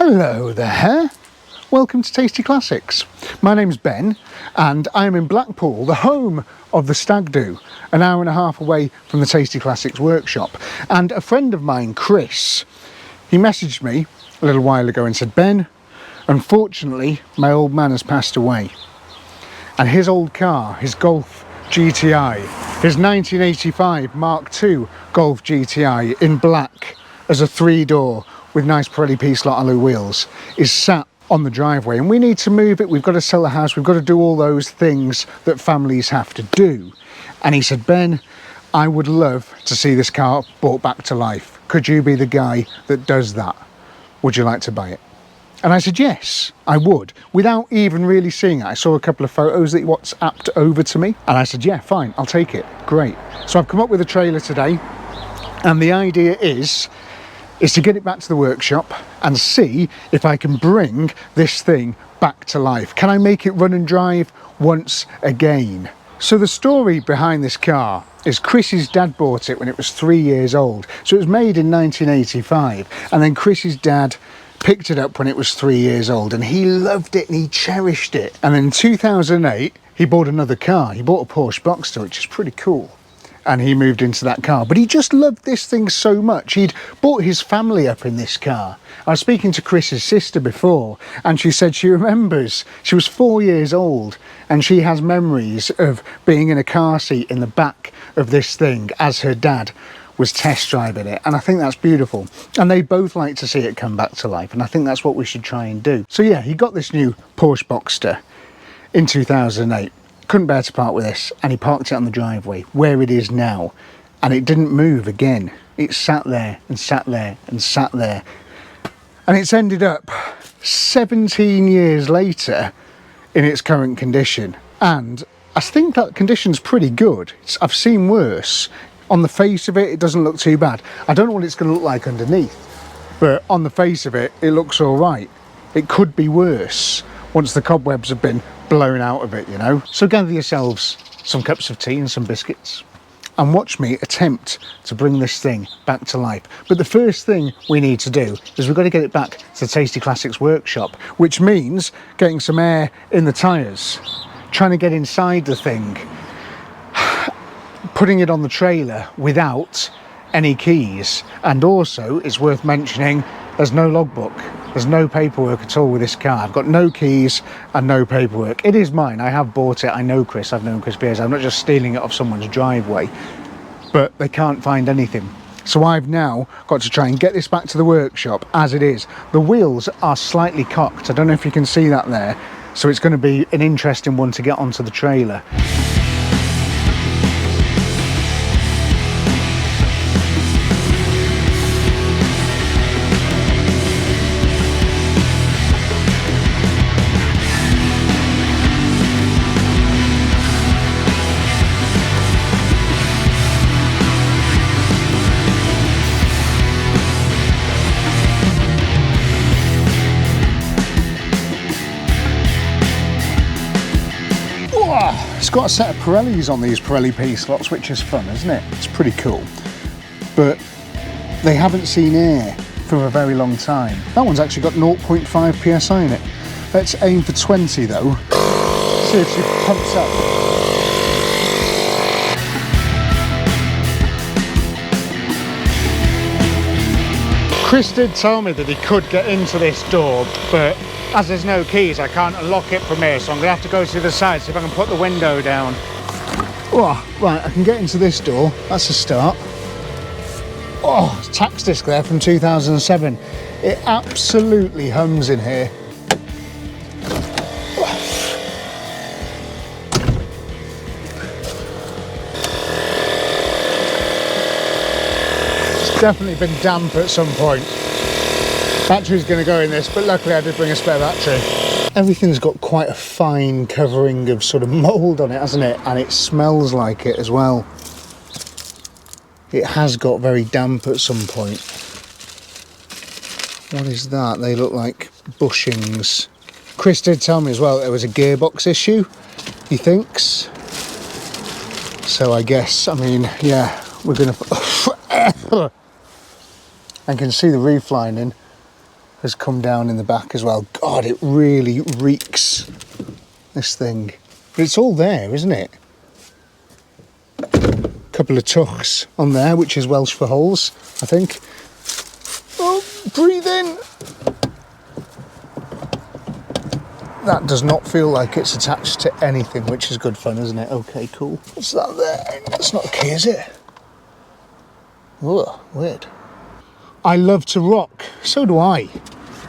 Hello there, welcome to Tasty Classics. My name's Ben and I'm in Blackpool, the home of the Stag Do, an hour and a half away from the Tasty Classics workshop. And a friend of mine, Chris, he messaged me a little while ago and said, Ben, unfortunately my old man has passed away and his old car, his Golf GTI, his 1985 Mark II Golf GTI in black as a 3-door with nice Pirelli P-slot alloy wheels, is sat on the driveway and we need to move it. We've got to sell the house, we've got to do all those things that families have to do. And he said, Ben, I would love to see this car brought back to life. Could you be the guy that does that? Would you like to buy it? And I said, yes, I would, without even really seeing it. I saw a couple of photos that he WhatsApped over to me and I said, yeah, fine, I'll take it. Great. So I've come up with a trailer today and the idea is to get it back to the workshop and see if I can bring this thing back to life. Can I make it run and drive once again? So the story behind this car is Chris's dad bought it when it was 3 years old. So it was made in 1985 and then Chris's dad picked it up when it was 3 years old and he loved it and he cherished it. And then in 2008 he bought another car. He bought a Porsche Boxster, which is pretty cool. And he moved into that car, but he just loved this thing so much. He'd brought his family up in this car. I was speaking to Chris's sister before and she said she remembers, she was 4 years old and she has memories of being in a car seat in the back of this thing as her dad was test driving it. And I think that's beautiful. And they both like to see it come back to life. And I think that's what we should try and do. So yeah, he got this new Porsche Boxster in 2008. Couldn't bear to part with this and he parked it on the driveway where it is now and it didn't move again. It sat there and sat there and sat there and it's ended up 17 years later in its current condition, and I think that condition's pretty good. I've seen worse. On the face of it, it doesn't look too bad. I don't know what it's going to look like underneath, but on the face of it, it looks all right. It could be worse once the cobwebs have been blown out of it, you know. So gather yourselves some cups of tea and some biscuits and watch me attempt to bring this thing back to life. But the first thing we need to do is we've got to get it back to the Tasty Classics workshop, which means getting some air in the tyres, trying to get inside the thing, putting it on the trailer without any keys. And also it's worth mentioning there's no logbook, there's no paperwork at all with this car. I've got no keys and no paperwork. It is mine, I have bought it, I know Chris, I've known Chris Beers, I'm not just stealing it off someone's driveway, but they can't find anything. So I've now got to try and get this back to the workshop as it is. The wheels are slightly cocked, I don't know if you can see that there, so it's going to be an interesting one to get onto the trailer. It's got a set of Pirellis on these Pirelli P-slots, which is fun, isn't it? It's pretty cool. But they haven't seen air for a very long time. That one's actually got 0.5 PSI in it. Let's aim for 20 though. See if she pumps up. Chris did tell me that he could get into this door, but as there's no keys, I can't unlock it from here, so I'm going to have to go to the side, see if I can put the window down. Oh, right, I can get into this door. That's a start. Oh, tax disc there from 2007. It absolutely hums in here. It's definitely been damp at some point. Battery's going to go in this, but luckily I did bring a spare battery. Everything's got quite a fine covering of sort of mould on it, hasn't it? And it smells like it as well. It has got very damp at some point. What is that? They look like bushings. Chris did tell me as well that there was a gearbox issue, he thinks. So I guess, I mean, yeah, we're going to... I can see the roof lining. has come down in the back as well. God, it really reeks, this thing. But it's all there, isn't it? Couple of tucks on there, which is Welsh for holes, I think. Oh, breathe in. That does not feel like it's attached to anything, which is good fun, isn't it? Okay, cool. What's that there? That's not a key, is it? Oh, weird. I love to rock. So do I.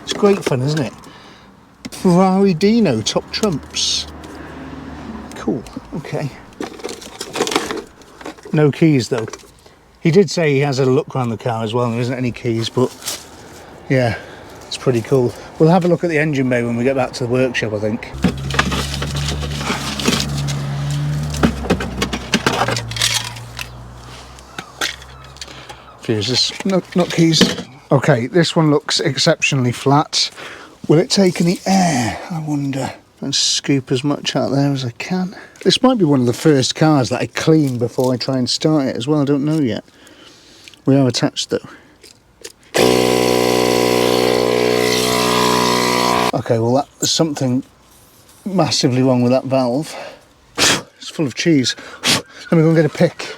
It's great fun, isn't it? Ferrari Dino top trumps. Cool. Okay. No keys though. He did say he has a look around the car as well, and there isn't any keys, but yeah, it's pretty cool. We'll have a look at the engine bay when we get back to the workshop, I think. Fuses, not keys. Okay, this one looks exceptionally flat. Will it take any air, I wonder? And scoop as much out there as I can. This might be one of the first cars that I clean before I try and start it as well. I don't know yet. We are attached though. Okay, well there's something massively wrong with that valve. It's full of cheese. Let me go and get a pick.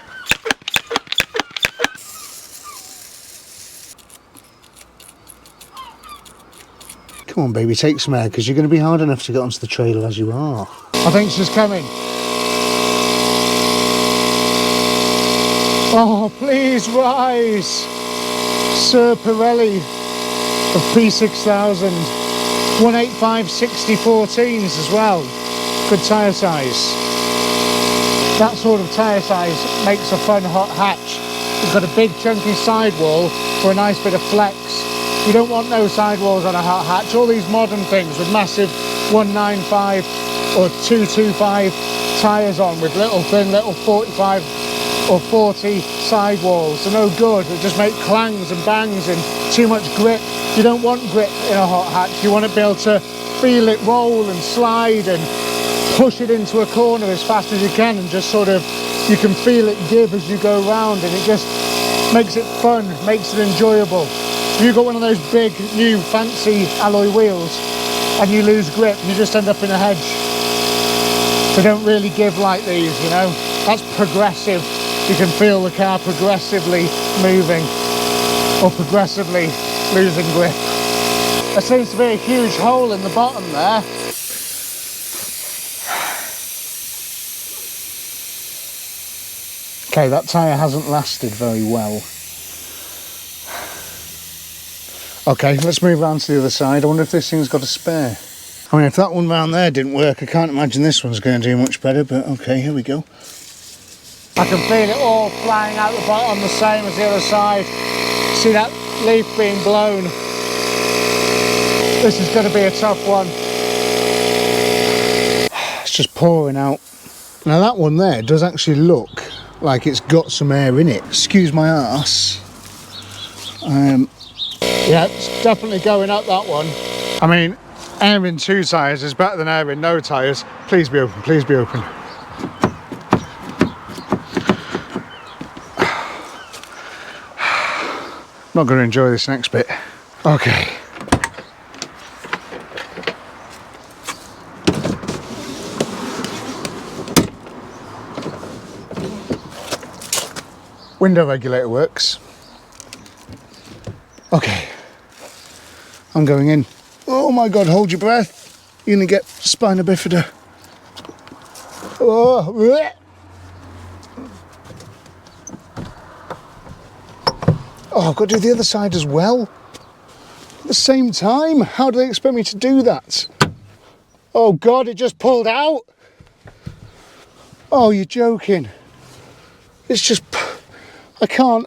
Come on, baby, take some air, because you're going to be hard enough to get onto the trailer as you are. I think she's coming. Oh, please rise. Sir Pirelli of P6000. 185 60/14s as well. Good tyre size. That sort of tyre size makes a fun hot hatch. It's got a big chunky sidewall for a nice bit of flex. You don't want no sidewalls on a hot hatch. All these modern things with massive 195 or 225 tyres on with little thin little 45 or 40 sidewalls are no good. They just make clangs and bangs and too much grip. You don't want grip in a hot hatch. You want to be able to feel it roll and slide and push it into a corner as fast as you can, and just sort of, you can feel it give as you go round, and it just makes it fun, makes it enjoyable. If you've got one of those big, new, fancy alloy wheels and you lose grip, you just end up in a hedge. They don't really give like these, you know. That's progressive. You can feel the car progressively moving or progressively losing grip. There seems to be a huge hole in the bottom there. Okay, that tyre hasn't lasted very well. Okay, let's move around to the other side. I wonder if this thing's got a spare. I mean, if that one round there didn't work, I can't imagine this one's going to do much better, but okay, here we go. I can feel it all flying out the bottom the same as the other side. See that leaf being blown? This is going to be a tough one. It's just pouring out. Now that one there does actually look like it's got some air in it. Excuse my arse. Yeah, it's definitely going up, that one. I mean, air in 2 tyres is better than air in no tyres. Please be open, please be open. I'm not going to enjoy this next bit. Okay. Window regulator works. Okay. I'm going in. Oh my God, hold your breath. You're going to get spina bifida. Oh, bleh. Oh, I've got to do the other side as well. At the same time? How do they expect me to do that? Oh God, it just pulled out. Oh, you're joking. It's just, I can't.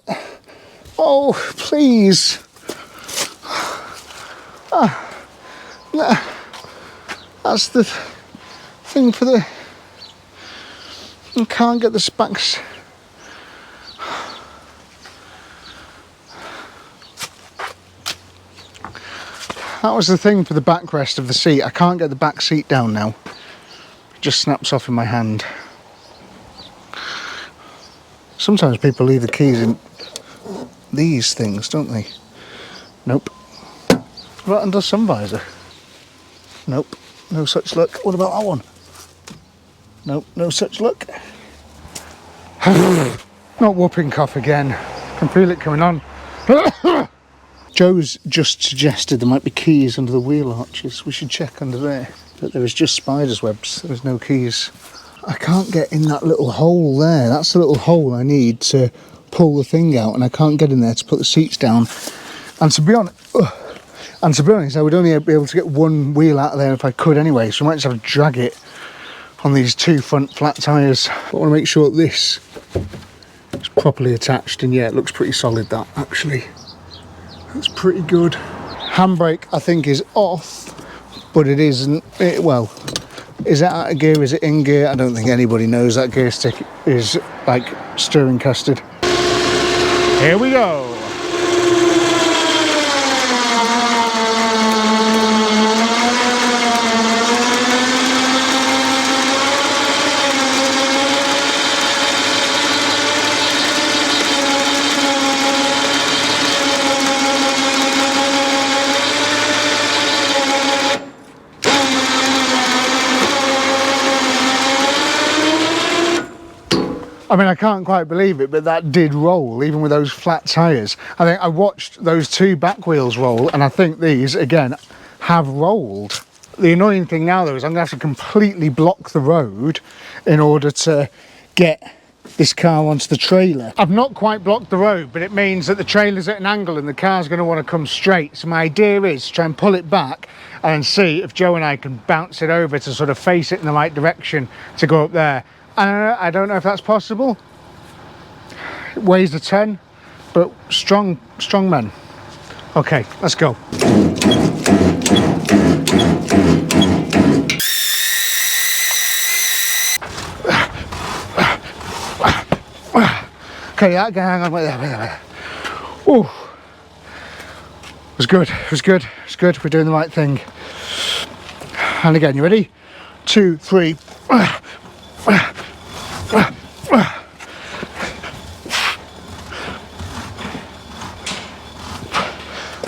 Oh, please. That's the thing for the, I can't get the specs. That was the thing for the backrest of the seat. I can't get the back seat down now. It just snaps off in my hand. Sometimes people leave the keys in these things, don't they? Nope. What about under sun visor? Nope, no such luck. What about that one? Nope, no such luck. Not whooping cough again. Can feel it coming on. Joe's just suggested there might be keys under the wheel arches. We should check under there. But there is just spider's webs. There's no keys. I can't get in that little hole there. That's the little hole I need to pull the thing out, and I can't get in there to put the seats down. And to be honest, I would only be able to get one wheel out of there if I could anyway. So I might just have to drag it on these two front flat tyres. But I want to make sure this is properly attached, and yeah, it looks pretty solid, that actually. That's pretty good. Handbrake I think is off, but it isn't. Well, is that out of gear? Is it in gear? I don't think anybody knows. That gear stick is like stirring custard. Here we go. I mean, I can't quite believe it, but that did roll, even with those flat tyres. I think I watched those two back wheels roll, and I think these, again, have rolled. The annoying thing now, though, is I'm going to have to completely block the road in order to get this car onto the trailer. I've not quite blocked the road, but it means that the trailer's at an angle and the car's going to want to come straight. So my idea is to try and pull it back and see if Joe and I can bounce it over to sort of face it in the right direction to go up there. I don't know if that's possible. It weighs a 10, but strong men. Okay, let's go. Okay, yeah, hang on, wait there. Ooh. It was good, it was good, it was good. We're doing the right thing. And again, you ready? 2, 3.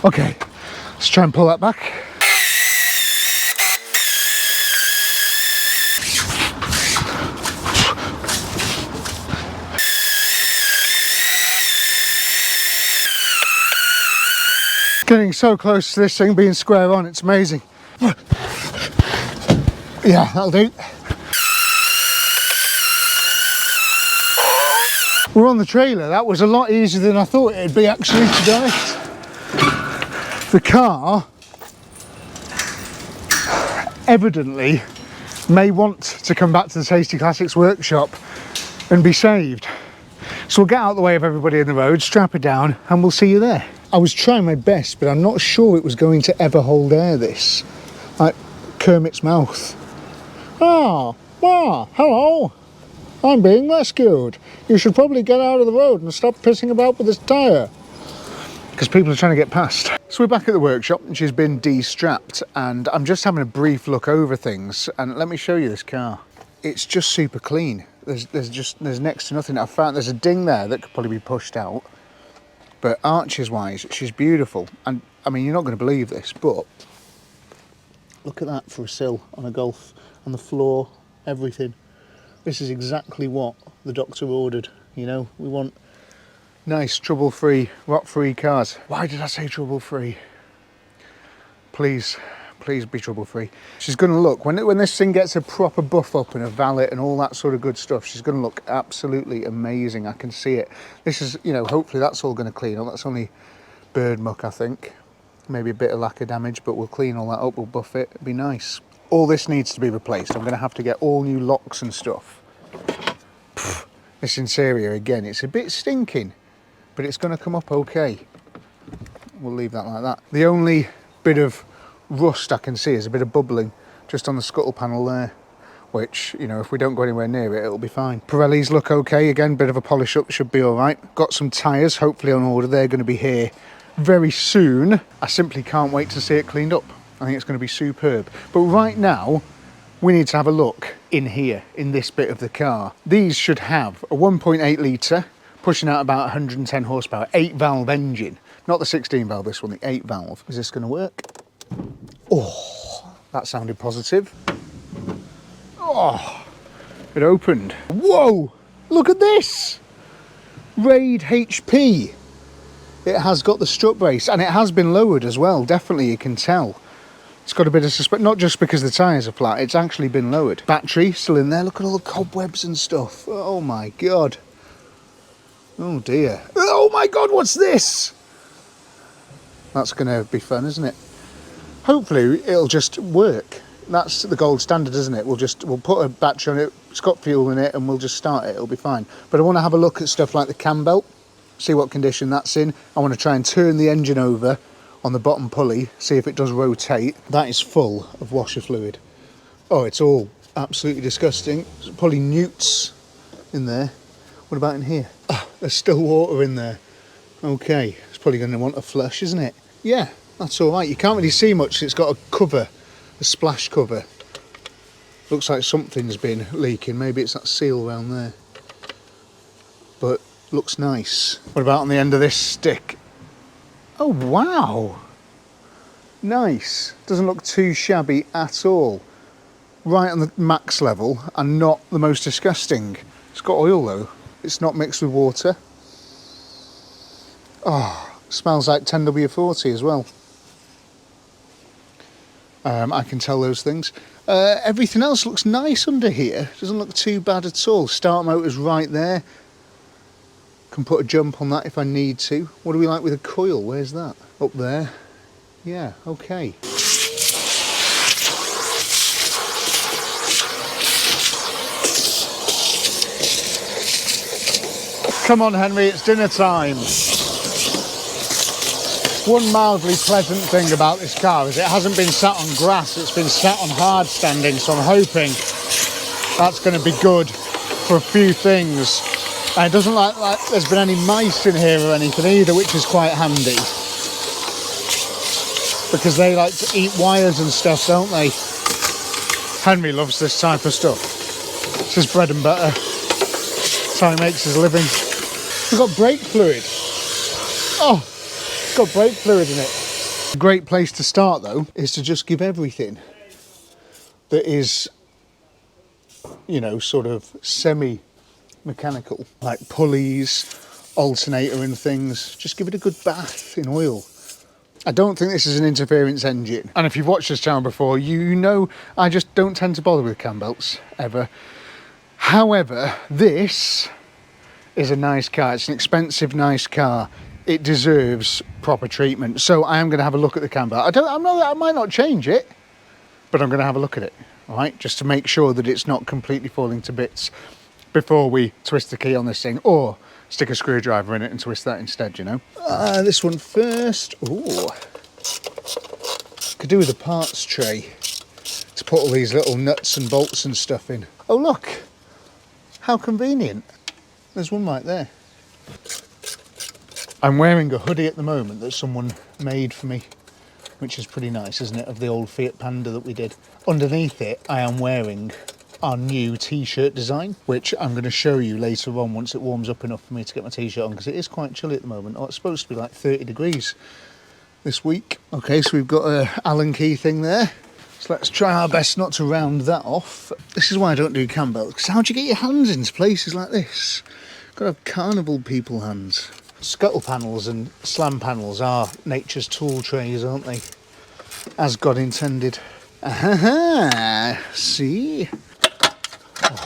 Okay, let's try and pull that back. Getting so close to this thing being square on, it's amazing. Yeah, that'll do. We're on the trailer. That was a lot easier than I thought it'd be, actually, to be honest. The car evidently may want to come back to the Tasty Classics workshop and be saved. So we'll get out of the way of everybody in the road, strap it down, and we'll see you there. I was trying my best, but I'm not sure it was going to ever hold air, this. Like Kermit's mouth. Ah, hello. I'm being rescued. You should probably get out of the road and stop pissing about with this tyre. Because people are trying to get past. So we're back at the workshop and she's been de-strapped, and I'm just having a brief look over things, and let me show you this car. It's just super clean. There's next to nothing. I found there's a ding there that could probably be pushed out, but arches wise she's beautiful. And I mean, you're not going to believe this, but look at that for a sill on a Golf, on the floor, everything. This is exactly what the doctor ordered. You know, we want nice, trouble-free, rot-free cars. Why did I say trouble-free? Please be trouble-free. She's going to look, when this thing gets a proper buff up and a valet and all that sort of good stuff, she's going to look absolutely amazing. I can see it. This is, you know, hopefully that's all going to clean up. That's only bird muck, I think. Maybe a bit of lacquer damage, but we'll clean all that up, we'll buff it. It'll be nice. All this needs to be replaced. I'm going to have to get all new locks and stuff. This interior, again, it's a bit stinking, but it's going to come up okay. We'll leave that like that. The only bit of rust I can see is a bit of bubbling just on the scuttle panel there, which, you know, if we don't go anywhere near it, it'll be fine. Pirellis look okay. Again, bit of a polish up, should be all right. Got some tyres, hopefully on order. They're going to be here very soon. I simply can't wait to see it cleaned up. I think it's going to be superb. But right now, we need to have a look in here, in this bit of the car. These should have a 1.8 litre, pushing out about 110 horsepower, 8 valve engine. Not the 16 valve, this one, the 8 valve. Is this going to work? Oh, that sounded positive. Oh, it opened. Whoa, look at this. Raid HP. It has got the strut brace and it has been lowered as well. Definitely you can tell. It's got a bit of suspect, not just because the tyres are flat, it's actually been lowered. Battery still in there. Look at all the cobwebs and stuff. Oh my God. Oh dear. Oh my God, what's this? That's going to be fun, isn't it? Hopefully it'll just work. That's the gold standard, isn't it? We'll put a battery on it, it's got fuel in it, and we'll just start it, it'll be fine. But I want to have a look at stuff like the cam belt, see what condition that's in. I want to try and turn the engine over on the bottom pulley, see if it does rotate. That is full of washer fluid. Oh, it's all absolutely disgusting. There's probably newts in there. What about in here? Oh, there's still water in there. Okay, it's probably going to want a flush, isn't it? Yeah, that's all right. You can't really see much. It's got a cover, a splash cover. Looks like something's been leaking. Maybe it's that seal around there. But looks nice. What about on the end of this stick? Oh, wow. Nice. Doesn't look too shabby at all. Right on the max level and not the most disgusting. It's got oil though. It's not mixed with water. Oh, smells like 10W40 as well. I can tell those things. Everything else looks nice under here. Doesn't look too bad at all. Start motor's right there. Can put a jump on that if I need to. What do we like with a coil? Where's that? Up there. Yeah, okay. Come on, Henry, it's dinner time. One mildly pleasant thing about this car is it hasn't been sat on grass, it's been sat on hard standing, so I'm hoping that's going to be good for a few things. And it doesn't look like there's been any mice in here or anything either, which is quite handy. Because they like to eat wires and stuff, don't they? Henry loves this type of stuff. It's his bread and butter. That's how he makes his living. We've got brake fluid. Oh, it's got brake fluid in it. A great place to start though is to just give everything that is, you know, sort of semi-mechanical, like pulleys, alternator and things, just give it a good bath in oil. I don't think this is an interference engine. And if you've watched this channel before, you know I just don't tend to bother with cam belts, ever. However, this is a nice car. It's an expensive, nice car. It deserves proper treatment. So I am going to have a look at the cam belt. I might not change it, but I'm going to have a look at it, all right? Just to make sure that it's not completely falling to bits before we twist the key on this thing, or stick a screwdriver in it and twist that instead, you know. This one first. Ooh. Could do with a parts tray to put all these little nuts and bolts and stuff in. Oh look, how convenient. There's one right there. I'm wearing a hoodie at the moment that someone made for me, which is pretty nice, isn't it, of the old Fiat Panda that we did. Underneath it, I am wearing our new t-shirt design, which I'm going to show you later on once it warms up enough for me to get my t-shirt on, because it is quite chilly at the moment. Oh, it's supposed to be like 30 degrees this week. Okay, so we've got a Allen key thing there. So let's try our best not to round that off. This is why I don't do cam belts, because how do you get your hands into places like this? Got to have carnival people hands. Scuttle panels and slam panels are nature's tool trays, aren't they? As God intended. Aha! See?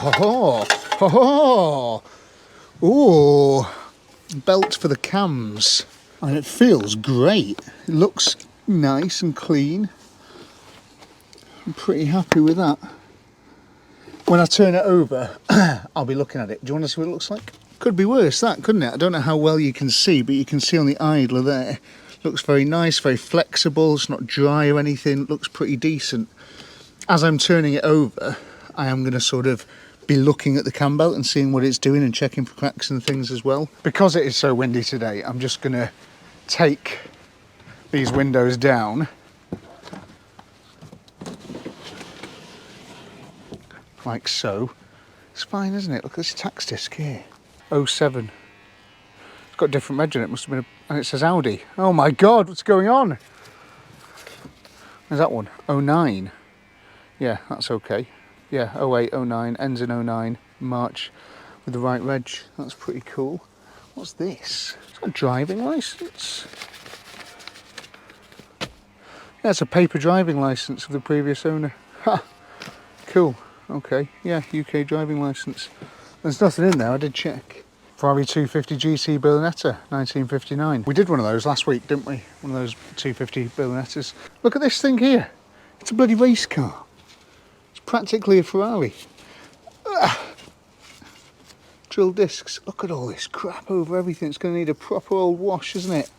Oh, oh, oh, belt for the cams, and it feels great. It looks nice and clean. I'm pretty happy with that. When I turn it over, I'll be looking at it. Do you want to see what it looks like? Could be worse, that, couldn't it? I don't know how well you can see, but you can see on the idler there. Looks very nice, very flexible. It's not dry or anything. Looks pretty decent. As I'm turning it over, I am going to sort of be looking at the cam belt and seeing what it's doing and checking for cracks and things as well. Because it is so windy today, I'm just going to take these windows down like so. It's fine, isn't it? Look at this tax disc here. 07. It's got a different reg in it. Must have been and it says Audi. Oh my God, what's going on? Is that one? 09. Yeah, that's okay. Yeah, 08, 09, ends in 09, March with the right reg. That's pretty cool. What's this? Is that a driving licence? Yeah, it's a paper driving licence of the previous owner. Ha! Cool. Okay, yeah, UK driving licence. There's nothing in there, I did check. Ferrari 250 GT Berlinetta, 1959. We did one of those last week, didn't we? One of those 250 Berlinettas. Look at this thing here. It's a bloody race car. It's practically a Ferrari. Drill discs. Look at all this crap over everything. It's going to need a proper old wash, isn't it?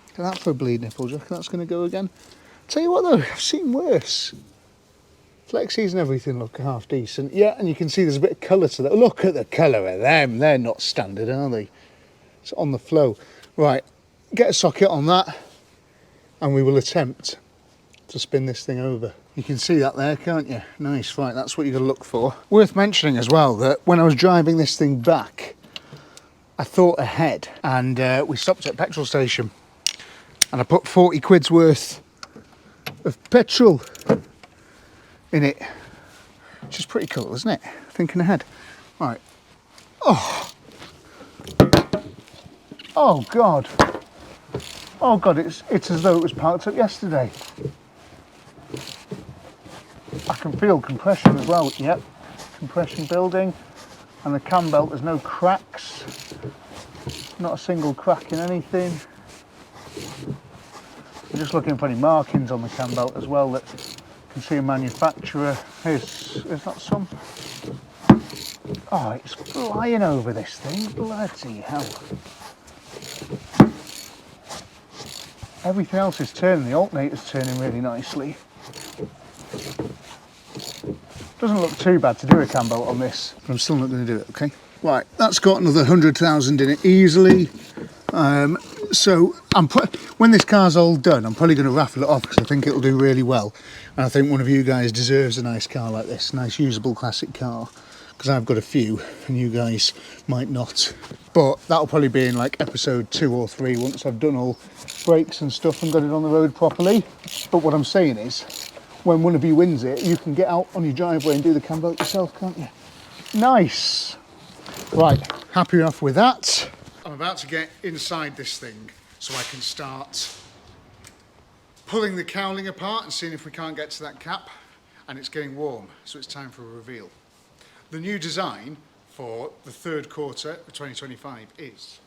Look at that for a bleed nipple. Do you reckon that's going to go again? Tell you what though, I've seen worse. Flexies and everything look half decent. Yeah, and you can see there's a bit of colour to that. Look at the colour of them. They're not standard, are they? It's on the flow. Right, get a socket on that and we will attempt to spin this thing over. You can see that there, can't you? Nice, right, that's what you're going to look for. Worth mentioning as well that when I was driving this thing back, I thought ahead and we stopped at a petrol station and I put 40 quid's worth of petrol in it, which is pretty cool, isn't it? Thinking ahead. Right. Oh. Oh God. Oh God, it's as though it was parked up yesterday. I can feel compression as well. Yep. Compression building. And the cam belt, there's no cracks. Not a single crack in anything. I'm just looking for any markings on the cam belt as well that can see a manufacturer. Here's that some? Oh, it's flying over this thing. Bloody hell. Everything else is turning. The alternator's turning really nicely. Doesn't look too bad to do a cam belt on this, but I'm still not going to do it, okay? Right, that's got another 100,000 in it easily. So when this car's all done, I'm probably going to raffle it off because I think it'll do really well. And I think one of you guys deserves a nice car like this, nice usable classic car. Because I've got a few and you guys might not. But that'll probably be in like episode 2 or 3 once I've done all brakes and stuff and got it on the road properly. But what I'm saying is, when one of you wins it, you can get out on your driveway and do the cam belt yourself, can't you? Nice. Right, happy enough with that. I'm about to get inside this thing so I can start pulling the cowling apart and seeing if we can't get to that cap. And it's getting warm, so it's time for a reveal. The new design for the third quarter of 2025 is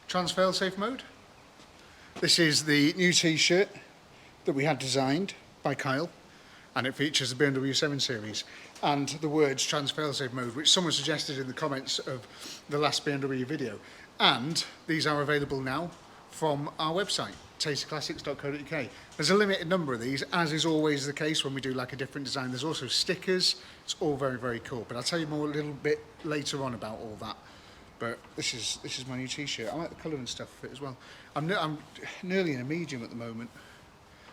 trans fail-safe mode. This is the new t-shirt that we had designed by Kyle, and it features the BMW 7 Series and the words trans fail-safe mode, which someone suggested in the comments of the last BMW video. And these are available now from our website, tastyclassics.co.uk. There's a limited number of these, as is always the case when we do like a different design. There's also stickers. It's all very, very cool. But I'll tell you more a little bit later on about all that. But this is my new t-shirt. I like the colour and stuff of it as well. I'm nearly in a medium at the moment.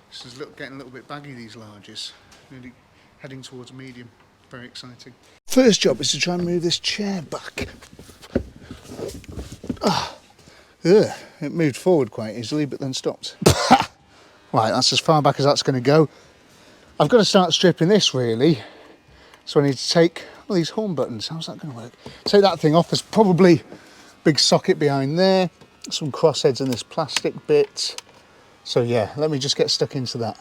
This is getting a little bit baggy, these larges. Nearly heading towards a medium. Very exciting. First job is to try and move this chair back. It moved forward quite easily, but then stopped. Right, that's as far back as that's going to go. I've got to start stripping this, really. So I need to take all these horn buttons. How's that going to work? Take that thing off. There's probably a big socket behind there. Some crossheads in this plastic bit. So yeah, let me just get stuck into that.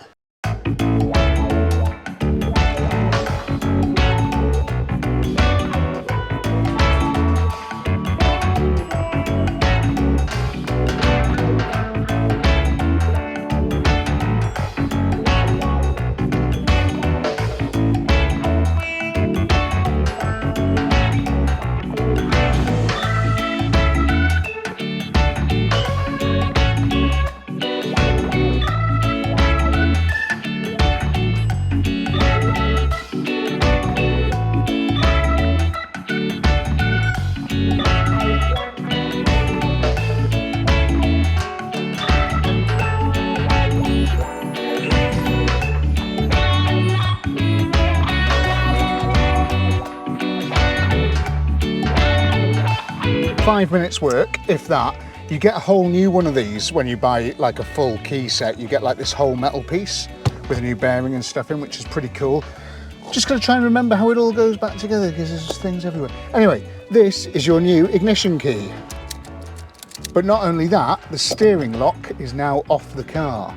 Five minutes work, if that, You get a whole new one of these when you buy like a full key set. You get like this whole metal piece with a new bearing and stuff in, which is pretty cool. Just gotta try and remember how it all goes back together because there's things everywhere. Anyway, this is your new ignition key. But not only that, the steering lock is now off the car.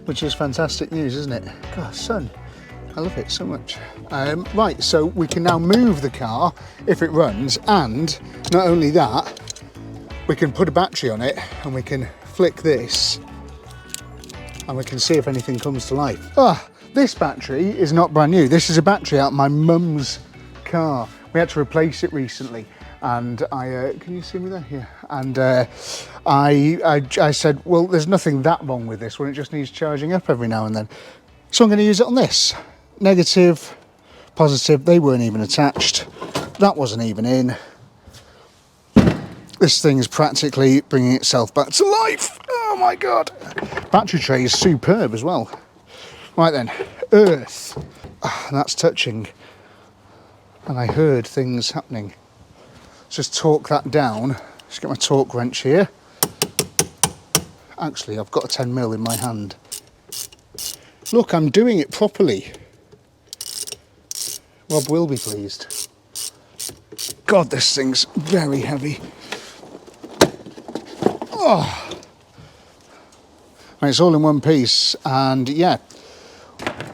Which is fantastic news, isn't it? God, son, I love it so much. Right, so we can now move the car if it runs, and not only that, we can put a battery on it and we can flick this and we can see if anything comes to life. Ah, this battery is not brand new. This is a battery out of my mum's car. We had to replace it recently, and can you see me there? Here. And I said, well, there's nothing that wrong with this one. It just needs charging up every now and then. So I'm going to use it on this. Negative, positive, they weren't even attached. That wasn't even in. This thing is practically bringing itself back to life. Oh my God. Battery tray is superb as well. Right then, earth. That's touching. And I heard things happening. Let's just torque that down. Just get my torque wrench here. Actually, I've got a 10mm in my hand. Look, I'm doing it properly. Rob will be pleased. God, this thing's very heavy. Oh. And it's all in one piece, and yeah,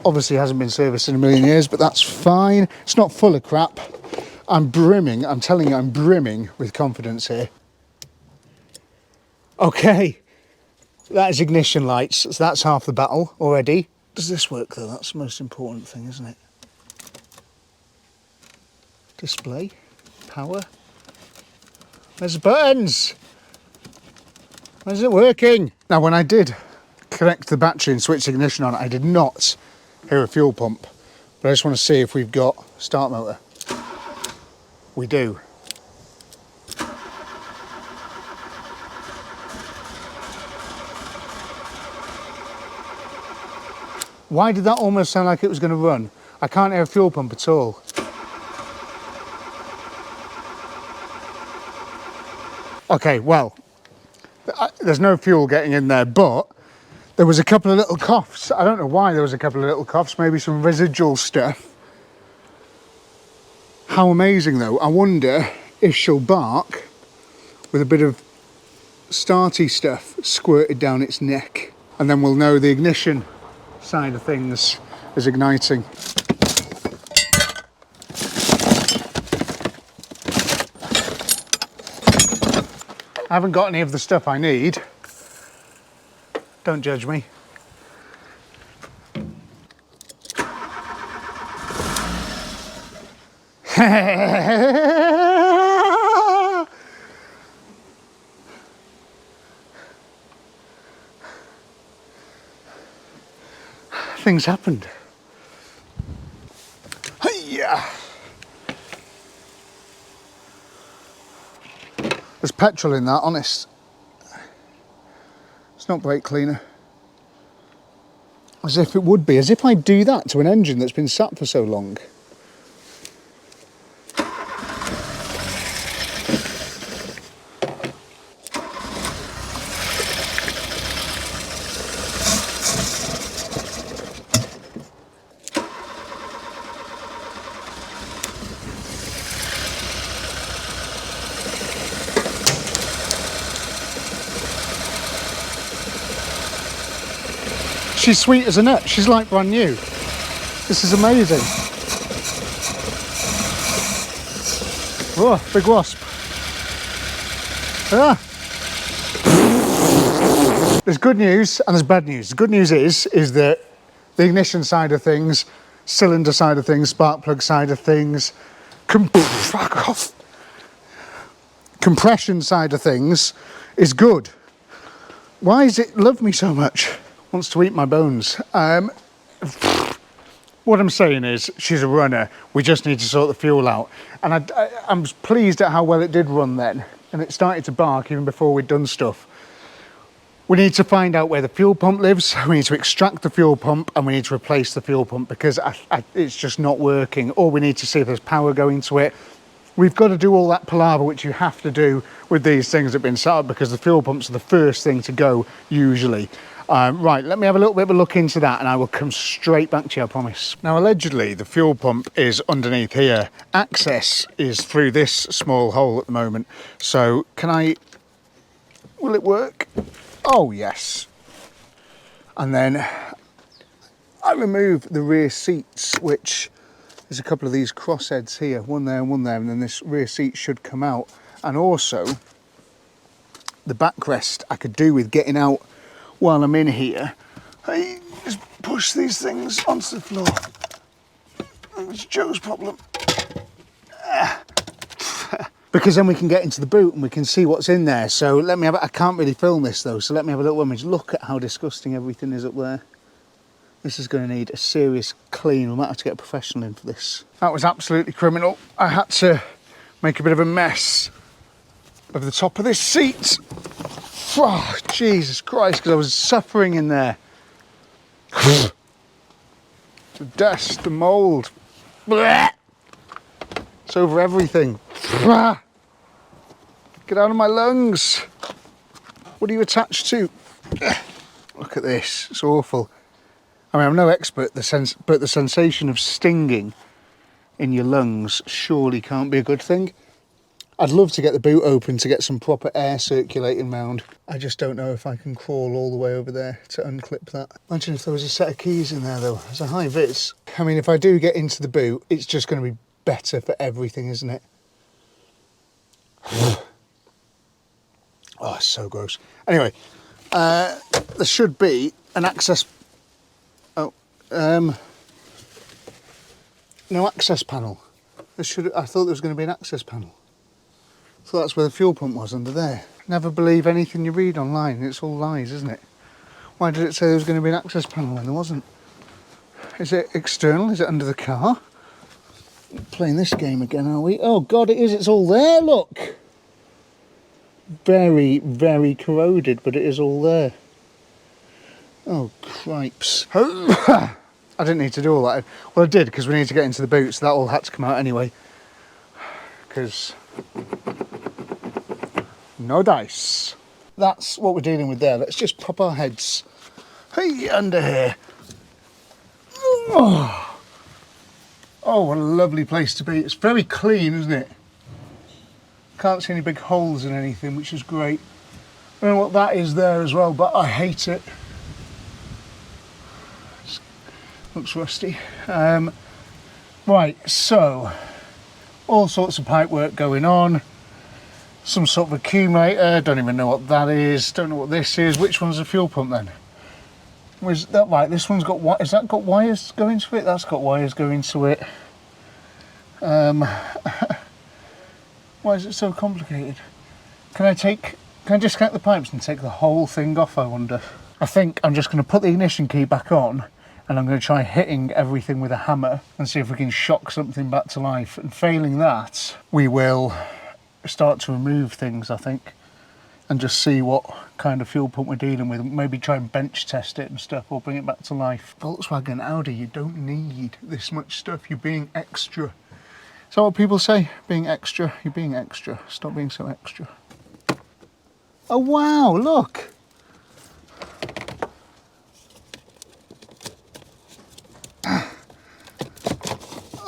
obviously hasn't been serviced in a million years, but that's fine. It's not full of crap. I'm brimming, I'm telling you, I'm brimming with confidence here. Okay, that is ignition lights, so that's half the battle already. Does this work though? That's the most important thing, isn't it? Display, power. There's the buttons. Why is it working? Now, when I did connect the battery and switch ignition on, I did not hear a fuel pump. But I just want to see if we've got start motor. We do. Why did that almost sound like it was going to run? I can't hear a fuel pump at all. Okay, well, there's no fuel getting in there, but there was a couple of little coughs. I don't know why there was a couple of little coughs, maybe some residual stuff. How amazing though. I wonder if she'll bark with a bit of starty stuff squirted down its neck, and then we'll know the ignition side of things is igniting. I haven't got any of the stuff I need. Don't judge me. Things happened. Hiya! There's petrol in that, honest. It's not brake cleaner. As if it would be, as if I do that to an engine that's been sat for so long. She's sweet as a nut. She's like brand new. This is amazing. Oh, big wasp. Ah. There's good news and there's bad news. The good news is that the ignition side of things, cylinder side of things, spark plug side of things, fuck off. Compression side of things is good. Why does it love me so much? Wants to eat my bones. What I'm saying is, she's a runner. We just need to sort the fuel out. And I'm pleased at how well it did run then. And it started to bark even before we'd done stuff. We need to find out where the fuel pump lives. We need to extract the fuel pump and we need to replace the fuel pump because it's just not working. Or we need to see if there's power going to it. we've got to do all that palaver which you have to do with these things that have been set up, because the fuel pumps are the first thing to go usually. Right, let me have a little bit of a look into that and I will come straight back to you, I promise. Now, allegedly, the fuel pump is underneath here. Access is through this small hole at the moment. So, will it work? Oh, yes. And then I remove the rear seats, which there's a couple of these crossheads here, one there and one there, and then this rear seat should come out. And also, the backrest I could do with getting out while I'm in here. I just push these things onto the floor. It's Joe's problem. Because then we can get into the boot and we can see what's in there. So let me have I can't really film this though, so let me have a little image. Look at how disgusting everything is up there. This is going to need a serious clean. We might have to get a professional in for this. That was absolutely criminal. I had to make a bit of a mess of the top of this seat. Oh, Jesus Christ, because I was suffering in there. The dust, the mould. It's over everything. Get out of my lungs. What are you attached to? Look at this, it's awful. I mean, I'm no expert, but the sensation of stinging in your lungs surely can't be a good thing. I'd love to get the boot open to get some proper air circulating round. I just don't know if I can crawl all the way over there to unclip that. Imagine if there was a set of keys in there though. It's a high vis. I mean, if I do get into the boot, it's just going to be better for everything, isn't it? Oh, it's so gross. Anyway, there should be an access... Oh, no access panel. I thought there was going to be an access panel. So that's where the fuel pump was, under there. Never believe anything you read online, it's all lies, isn't it? Why did it say there was going to be an access panel when there wasn't? Is it external? Is it under the car? Playing this game again, are we? Oh God, it is, it's all there, look! Very, very corroded, but it is all there. Oh, cripes. I didn't need to do all that. Well, I did, because we need to get into the boot, so that all had to come out anyway. Because... no dice. That's what we're dealing with there. Let's just pop our heads under here. Oh, what a lovely place to be. It's very clean, isn't it? Can't see any big holes in anything, which is great. I don't know what that is there as well, but I hate it. Looks rusty. Right, so all sorts of pipe work going on. Some sort of accumulator, don't even know what that is, don't know what this is. Which one's the fuel pump then? Was that right? This one's got what? Has that got wires going to it? That's got wires going to it. Why is it so complicated? Can I disconnect the pipes and take the whole thing off, I wonder? I think I'm just going to put the ignition key back on and I'm going to try hitting everything with a hammer and see if we can shock something back to life. And failing that, we will start to remove things, I think, and just see what kind of fuel pump we're dealing with. Maybe try and bench test it and stuff, or bring it back to life. Volkswagen, Audi, you don't need this much stuff. You're being extra. Is that what people say? Being extra? You're being extra. Stop being so extra. Oh wow, look!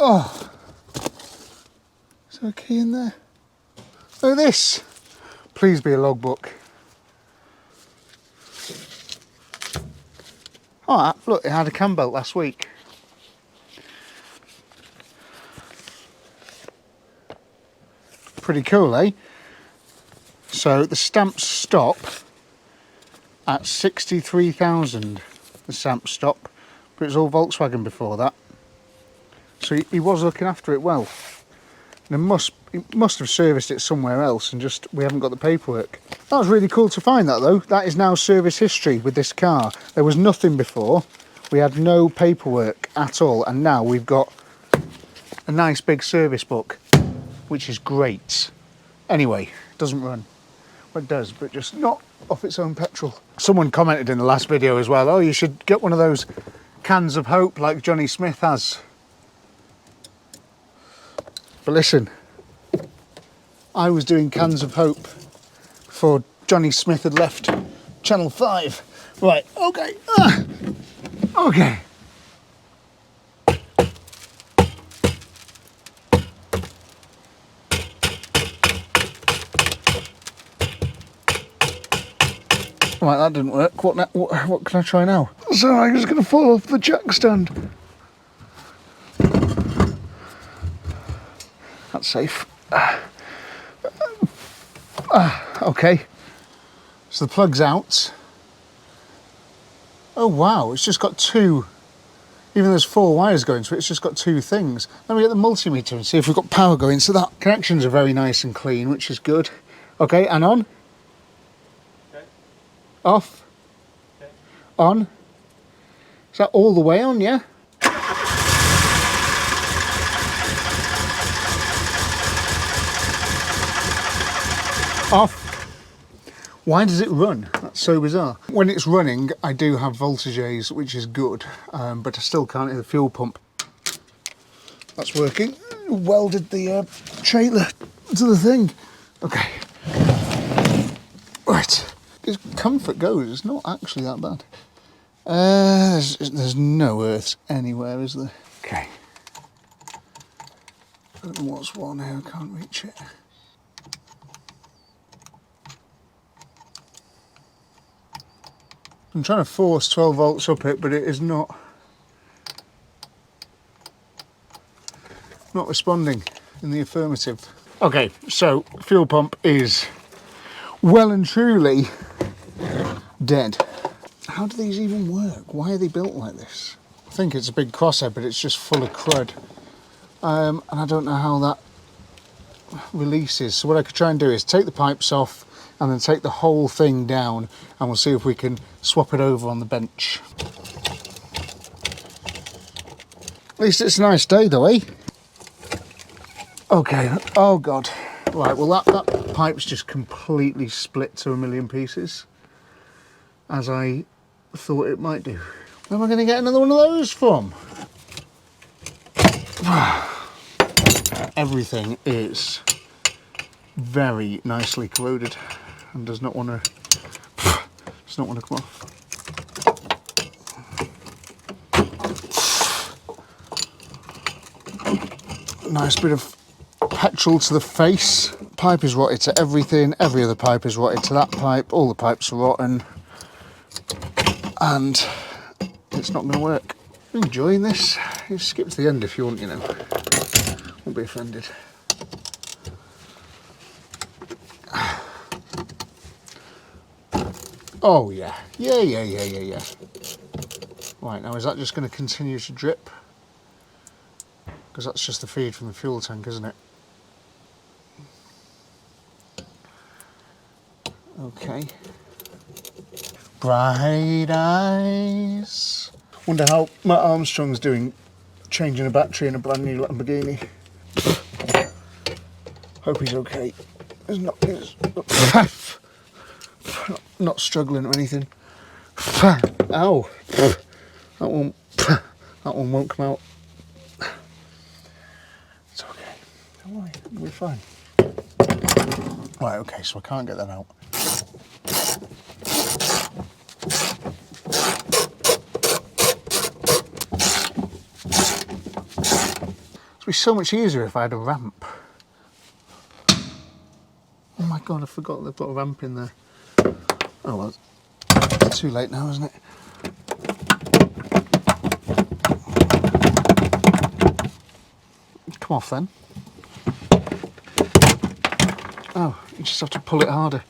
Oh! Is there a key in there? Look at this! Please be a logbook. Oh, look, it had a cam belt last week. Pretty cool, eh? So the stamps stop at 63,000. The stamps stop, but it was all Volkswagen before that. So he was looking after it well. And he must have serviced it somewhere else, and just we haven't got the paperwork. That was really cool to find that though. That is now service history with this car. There was nothing before. We had no paperwork at all, and now we've got a nice big service book, which is great. Anyway, it doesn't run. Well, it does, but just not off its own petrol. Someone commented in the last video as well, oh, you should get one of those cans of hope like Johnny Smith has. But listen, I was doing Cans of Hope before Johnny Smith had left Channel 5. Right, okay. Okay. Right, that didn't work. What can I try now? So I'm just going to fall off the jack stand. That's safe. Okay. So the plug's out. Oh wow, it's just got two. Even though there's 4 wires going to it, it's just got 2 things. Let me get the multimeter and see if we've got power going. So that connections are very nice and clean, which is good. Okay, and on. Okay. Off. Okay. On. Is that all the way on, yeah? Off. Why does it run? That's so bizarre. When it's running, I do have voltages, which is good, but I still can't hear the fuel pump. That's working. Welded the trailer to the thing. Okay. Right. As comfort goes, it's not actually that bad. There's no earths anywhere, is there? Okay. I don't know what's one here, I can't reach it. I'm trying to force 12 volts up it, but it is not responding in the affirmative. Okay, so fuel pump is well and truly dead. How do these even work? Why are they built like this? I think it's a big crosshead, but it's just full of crud. And I don't know how that releases. So what I could try and do is take the pipes off and then take the whole thing down, and we'll see if we can swap it over on the bench. At least it's a nice day though, eh? Okay, oh God. Right, well that pipe's just completely split to a million pieces, as I thought it might do. Where am I going to get another one of those from? Everything is very nicely corroded and does not want to come off. Nice bit of petrol to the face. Pipe is rotted to everything. Every other pipe is rotted to that pipe. All the pipes are rotten, and it's not going to work. I'm enjoying this. You skip to the end if you want, you know. Won't be offended. Oh yeah. Yeah. Right, now is that just going to continue to drip? Because that's just the feed from the fuel tank, isn't it? Okay. Bright eyes. Wonder how Matt Armstrong's doing changing a battery in a brand new Lamborghini. Hope he's okay. He's not struggling or anything. Ow. That one won't come out. It's okay. Don't worry, we'll be fine. Right, okay, so I can't get that out. It'd be so much easier if I had a ramp. Oh my God, I forgot they've got a ramp in there. Oh well, it's too late now, isn't it? Come off then. Oh, you just have to pull it harder.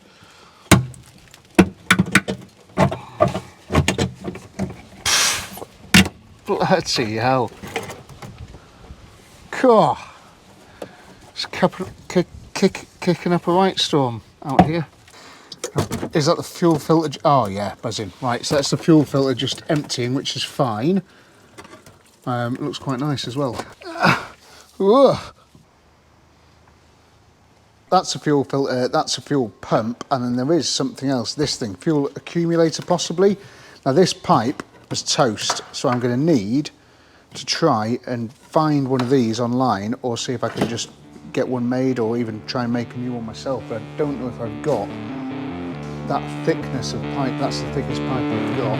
Bloody hell. Cool. Just kicking up a right storm out here. Is that the fuel filter? Oh yeah, buzzing. Right, so that's the fuel filter just emptying, which is fine. It looks quite nice as well. That's a fuel filter, that's a fuel pump, and then there is something else, this thing, fuel accumulator possibly. Now this pipe was toast, so I'm going to need to try and find one of these online, or see if I can just get one made or even try and make a new one myself, but I don't know if I've got that thickness of pipe. That's the thickest pipe I've got.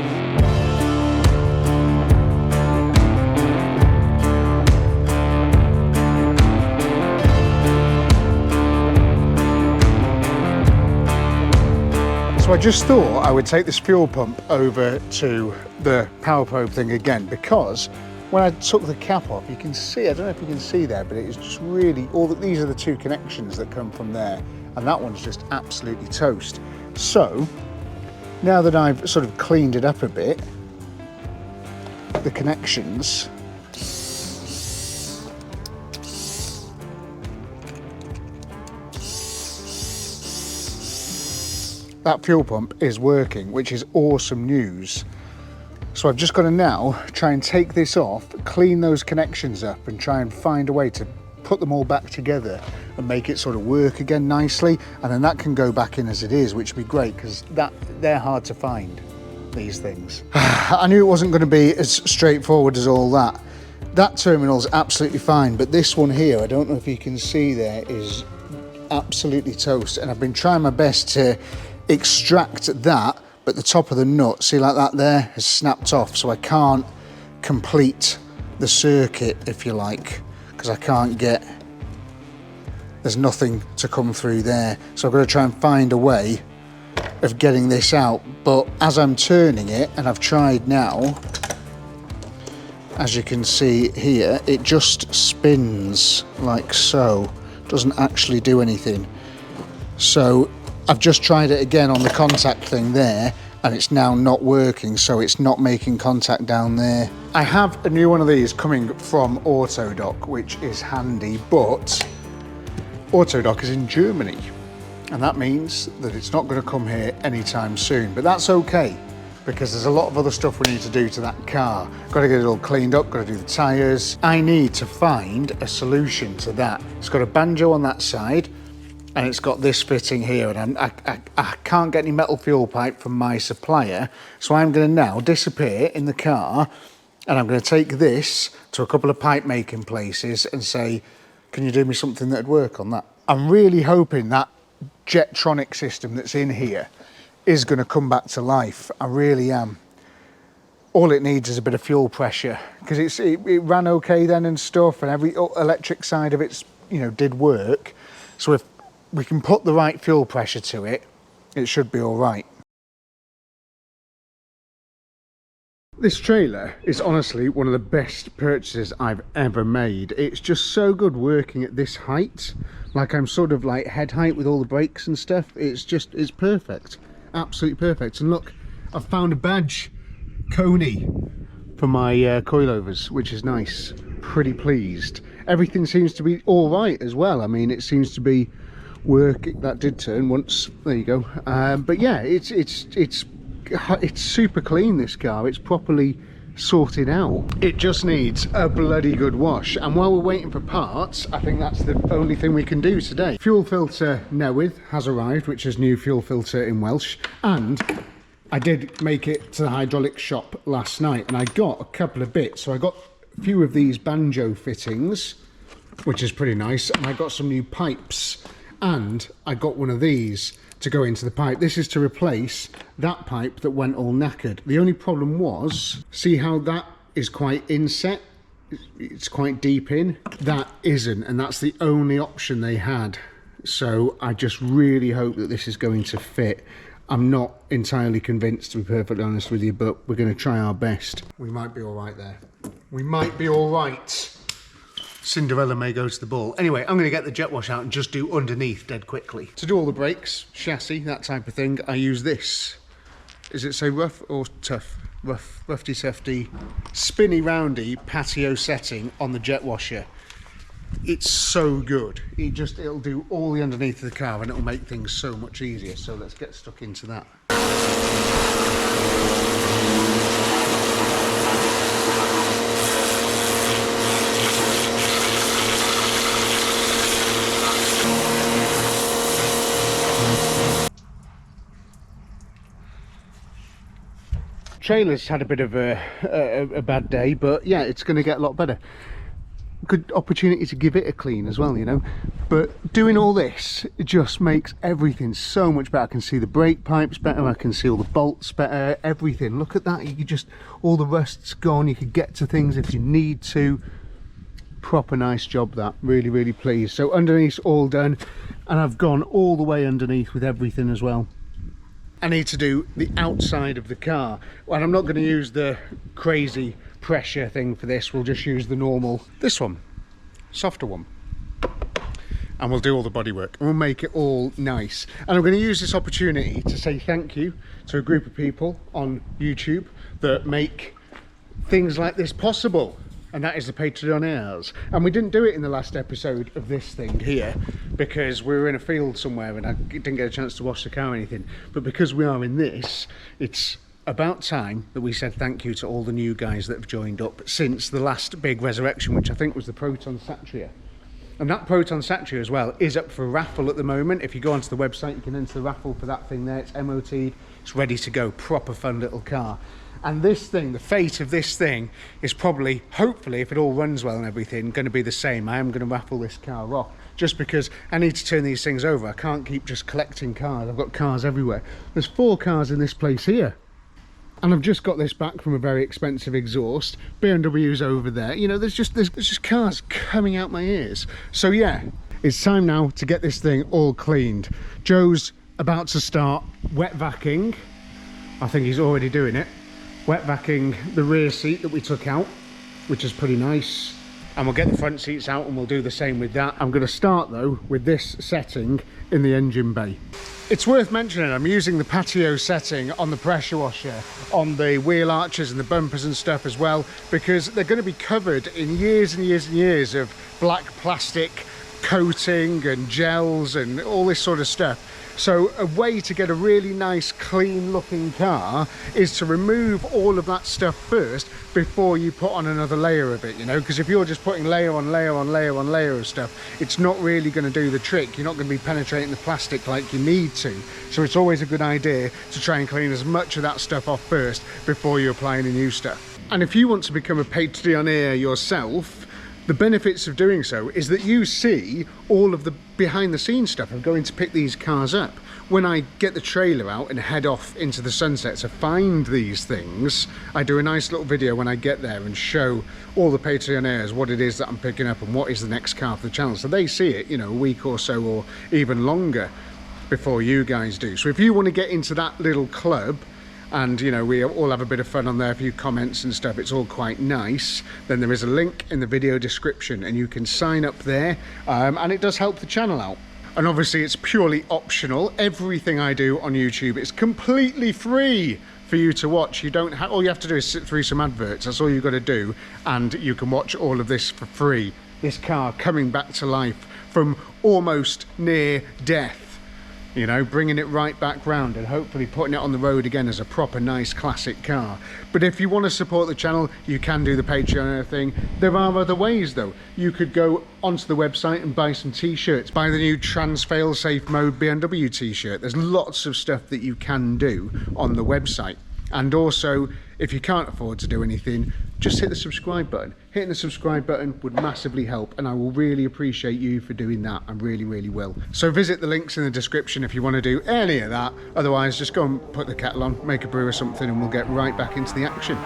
So I just thought I would take this fuel pump over to the power probe thing again, because when I took the cap off, you can see, I don't know if you can see there, but it is just really, these are the two connections that come from there, and that one's just absolutely toast. So now that I've sort of cleaned it up a bit, the connections, that fuel pump is working, which is awesome news. So I've just got to now try and take this off, clean those connections up, and try and find a way to put them all back together and make it sort of work again nicely, and then that can go back in as it is, which would be great, because they're hard to find, these things. I knew it wasn't going to be as straightforward as all that. That terminal's absolutely fine, but this one here, I don't know if you can see there, is absolutely toast, and I've been trying my best to extract that, but the top of the nut, see, like that there, has snapped off, so I can't complete the circuit, if you like, because I can't get, there's nothing to come through there. So I've got to try and find a way of getting this out, but as I'm turning it, and I've tried now, as you can see here, it just spins like so, doesn't actually do anything. So I've just tried it again on the contact thing there, and it's now not working, so it's not making contact down there. I have a new one of these coming from Autodoc, which is handy, but Autodoc is in Germany, and that means that it's not going to come here anytime soon. But that's okay, because there's a lot of other stuff we need to do to that car. Got to get it all cleaned up, got to do the tyres. I need to find a solution to that. It's got a banjo on that side, and it's got this fitting here, and I can't get any metal fuel pipe from my supplier, so I'm going to now disappear in the car, and I'm going to take this to a couple of pipe making places and say, can you do me something that'd work on that? I'm really hoping that Jetronic system that's in here is going to come back to life. I really am. All it needs is a bit of fuel pressure, because it ran okay then and stuff, and every electric side of it's, you know, did work. So if we can put the right fuel pressure to it, it should be all right. This trailer is honestly one of the best purchases I've ever made. It's just so good working at this height. Like, I'm sort of like head height with all the brakes and stuff. It's perfect, absolutely perfect. And look, I've found a badge, Coney, for my coilovers, which is nice. Pretty pleased. Everything seems to be all right as well. I mean, it seems to be working. That did turn once, there you go. But yeah, it's super clean, this car. It's properly sorted out. It just needs a bloody good wash, and while we're waiting for parts, I think that's the only thing we can do today. Fuel filter newydd has arrived, which is new fuel filter in Welsh, and I did make it to the hydraulic shop last night, and I got a couple of bits. So I got a few of these banjo fittings, which is pretty nice, and I got some new pipes, and I got one of these to go into the pipe. This is to replace that pipe that went all knackered. The only problem was, see how that is quite inset? It's quite deep in. That isn't, and that's the only option they had. So I just really hope that this is going to fit. I'm not entirely convinced, to be perfectly honest with you, but we're going to try our best. We might be all right there. We might be all right. Cinderella may go to the ball. Anyway, I'm going to get the jet wash out and just do underneath dead quickly. To do all the brakes, chassis, that type of thing, I use this. Is it say rough or tough? Roughy tufty, spinny roundy patio setting on the jet washer. It's so good. It'll do all the underneath of the car, and it'll make things so much easier. So let's get stuck into that. Trailer's had a bit of a bad day, but yeah, it's going to get a lot better. good opportunity to give it a clean as well, you know. But doing all this, it just makes everything so much better. I can see the brake pipes better, I can see all the bolts better, everything. Look at that, you could just, all the rust's gone, you could get to things if you need to. Proper nice job that, really pleased. So underneath's all done, and I've gone all the way underneath with everything as well. I need to do the outside of the car, and I'm not going to use the crazy pressure thing for this. We'll just use the normal, this one, softer one, and we'll do all the bodywork and we'll make it all nice. And I'm going to use this opportunity to say thank you to a group of people on YouTube that make things like this possible, and that is the Patreonaires. And we didn't do it in the last episode of this thing here because we were in a field somewhere and I didn't get a chance to wash the car or anything. But because we are in this, it's about time that we said thank you to all the new guys that have joined up since the last big resurrection, which I think was the Proton Satria. And that Proton Satria as well is up for raffle at the moment. If you go onto the website, you can enter the raffle for that thing there. It's MOT'd, it's ready to go, proper fun little car. And this thing, the fate of this thing is probably, hopefully, if it all runs well and everything, going to be the same. I am going to raffle this car off just because I need to turn these things over. I can't keep just collecting cars. I've got cars everywhere. There's 4 cars in this place here. And I've just got this back from a very expensive exhaust. BMW's over there. You know, there's just cars coming out my ears. So yeah, it's time now to get this thing all cleaned. Joe's about to start wet vacuuming. I think he's already doing it. Wet vacuuming the rear seat that we took out, which is pretty nice. And we'll get the front seats out and we'll do the same with that. I'm going to start though with this setting in the engine bay. It's worth mentioning I'm using the patio setting on the pressure washer, on the wheel arches and the bumpers and stuff as well, because they're going to be covered in years and years and years of black plastic coating and gels and all this sort of stuff. So a way to get a really nice clean looking car is to remove all of that stuff first before you put on another layer of it, you know, because if you're just putting layer on layer on layer on layer of stuff, it's not really going to do the trick. You're not going to be penetrating the plastic like you need to. So it's always a good idea to try and clean as much of that stuff off first before you apply any new stuff. And if you want to become a Patreonaire yourself, the benefits of doing so is that you see all of the behind the scenes stuff of going to pick these cars up. When I get the trailer out and head off into the sunset to find these things, I do a nice little video when I get there and show all the Patreonaires what it is that I'm picking up and what is the next car for the channel. So they see it, you know, a week or so or even longer before you guys do. So if you want to get into that little club, and you know, we all have a bit of fun on there, a few comments and stuff, it's all quite nice, then there is a link in the video description and you can sign up there, and it does help the channel out. And obviously it's purely optional. Everything I do on YouTube is completely free for you to watch. You don't have, all you have to do is sit through some adverts. That's all you've got to do, and you can watch all of this for free. This car coming back to life from almost near death, you know, bringing it right back round and hopefully putting it on the road again as a proper nice classic car. But if you want to support the channel, you can do the Patreon thing. There are other ways though. You could go onto the website and buy some t-shirts, buy the new trans fail safe mode BMW t-shirt. There's lots of stuff that you can do on the website. And also, if you can't afford to do anything, just hit the subscribe button. Hitting the subscribe button would massively help, and I will really appreciate you for doing that. I really will. So visit the links in the description if you want to do any of that. Otherwise, just go and put the kettle on, make a brew or something, and we'll get right back into the action.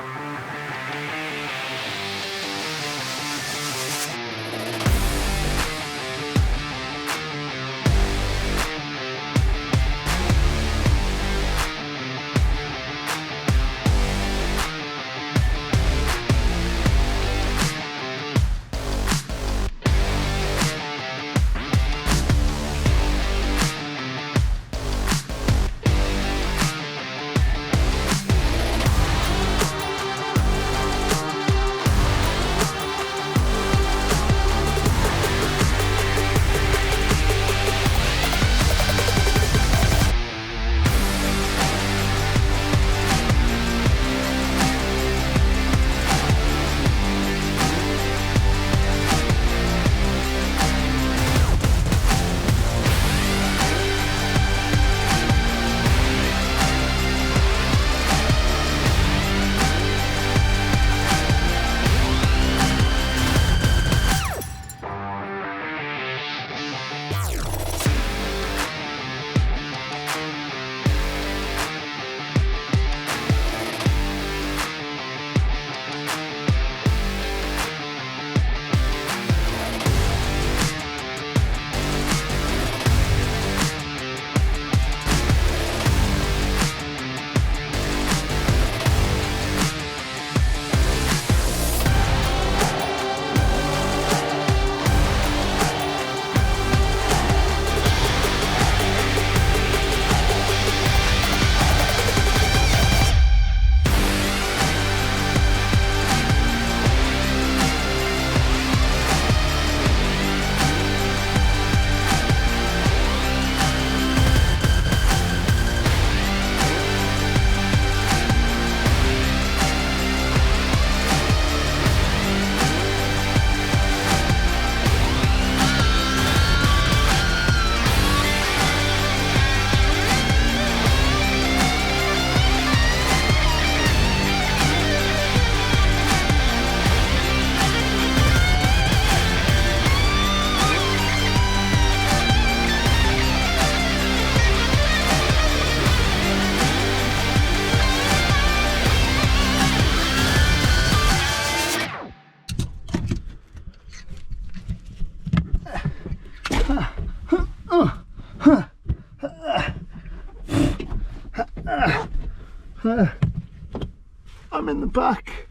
I'm in the back.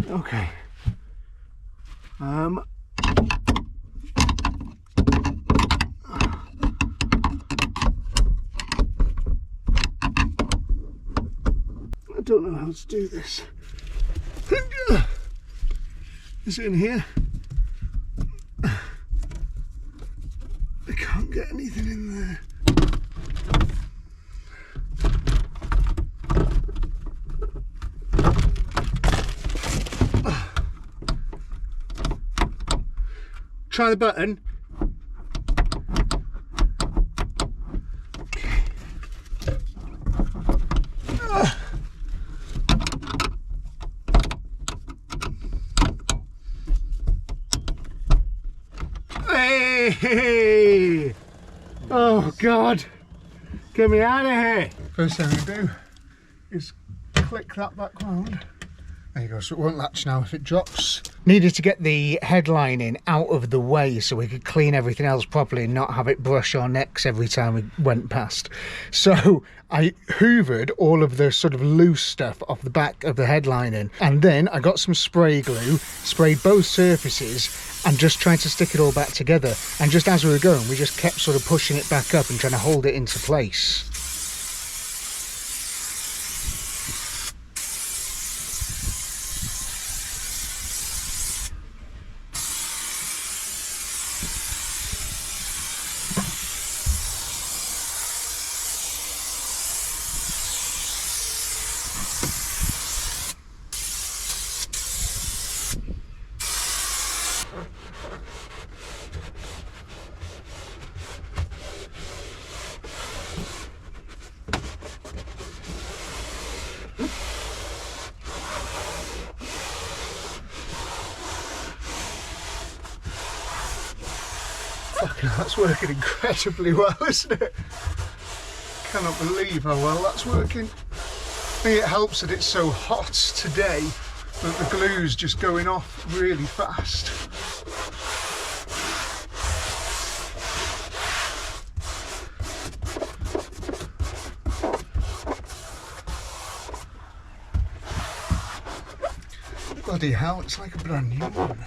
Okay. I don't know how to do this. Is it in here? I can't get anything in there. Try the button. Hey! Oh God! Get me out of here! First thing we do is click that back round. There you go, so it won't latch now if it drops. Needed to get the headlining out of the way so we could clean everything else properly and not have it brush our necks every time we went past. So I hoovered all of the sort of loose stuff off the back of the headlining, and then I got some spray glue, sprayed both surfaces, and just tried to stick it all back together. And just as we were going, we just kept sort of pushing it back up and trying to hold it into place. That's working incredibly well, isn't it? Cannot believe how well that's working. I think it helps that it's so hot today that the glue's just going off really fast. Bloody hell, it's like a brand new one.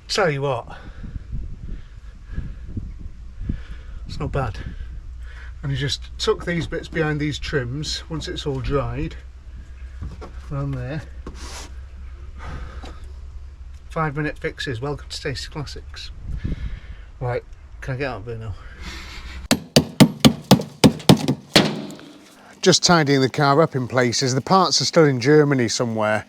Tell you what, it's not bad. And you just tuck these bits behind these trims once it's all dried around there. 5-minute fixes. Welcome to Tasty Classics. Right, can I get out of here now? Just tidying the car up in places. The parts are still in Germany somewhere,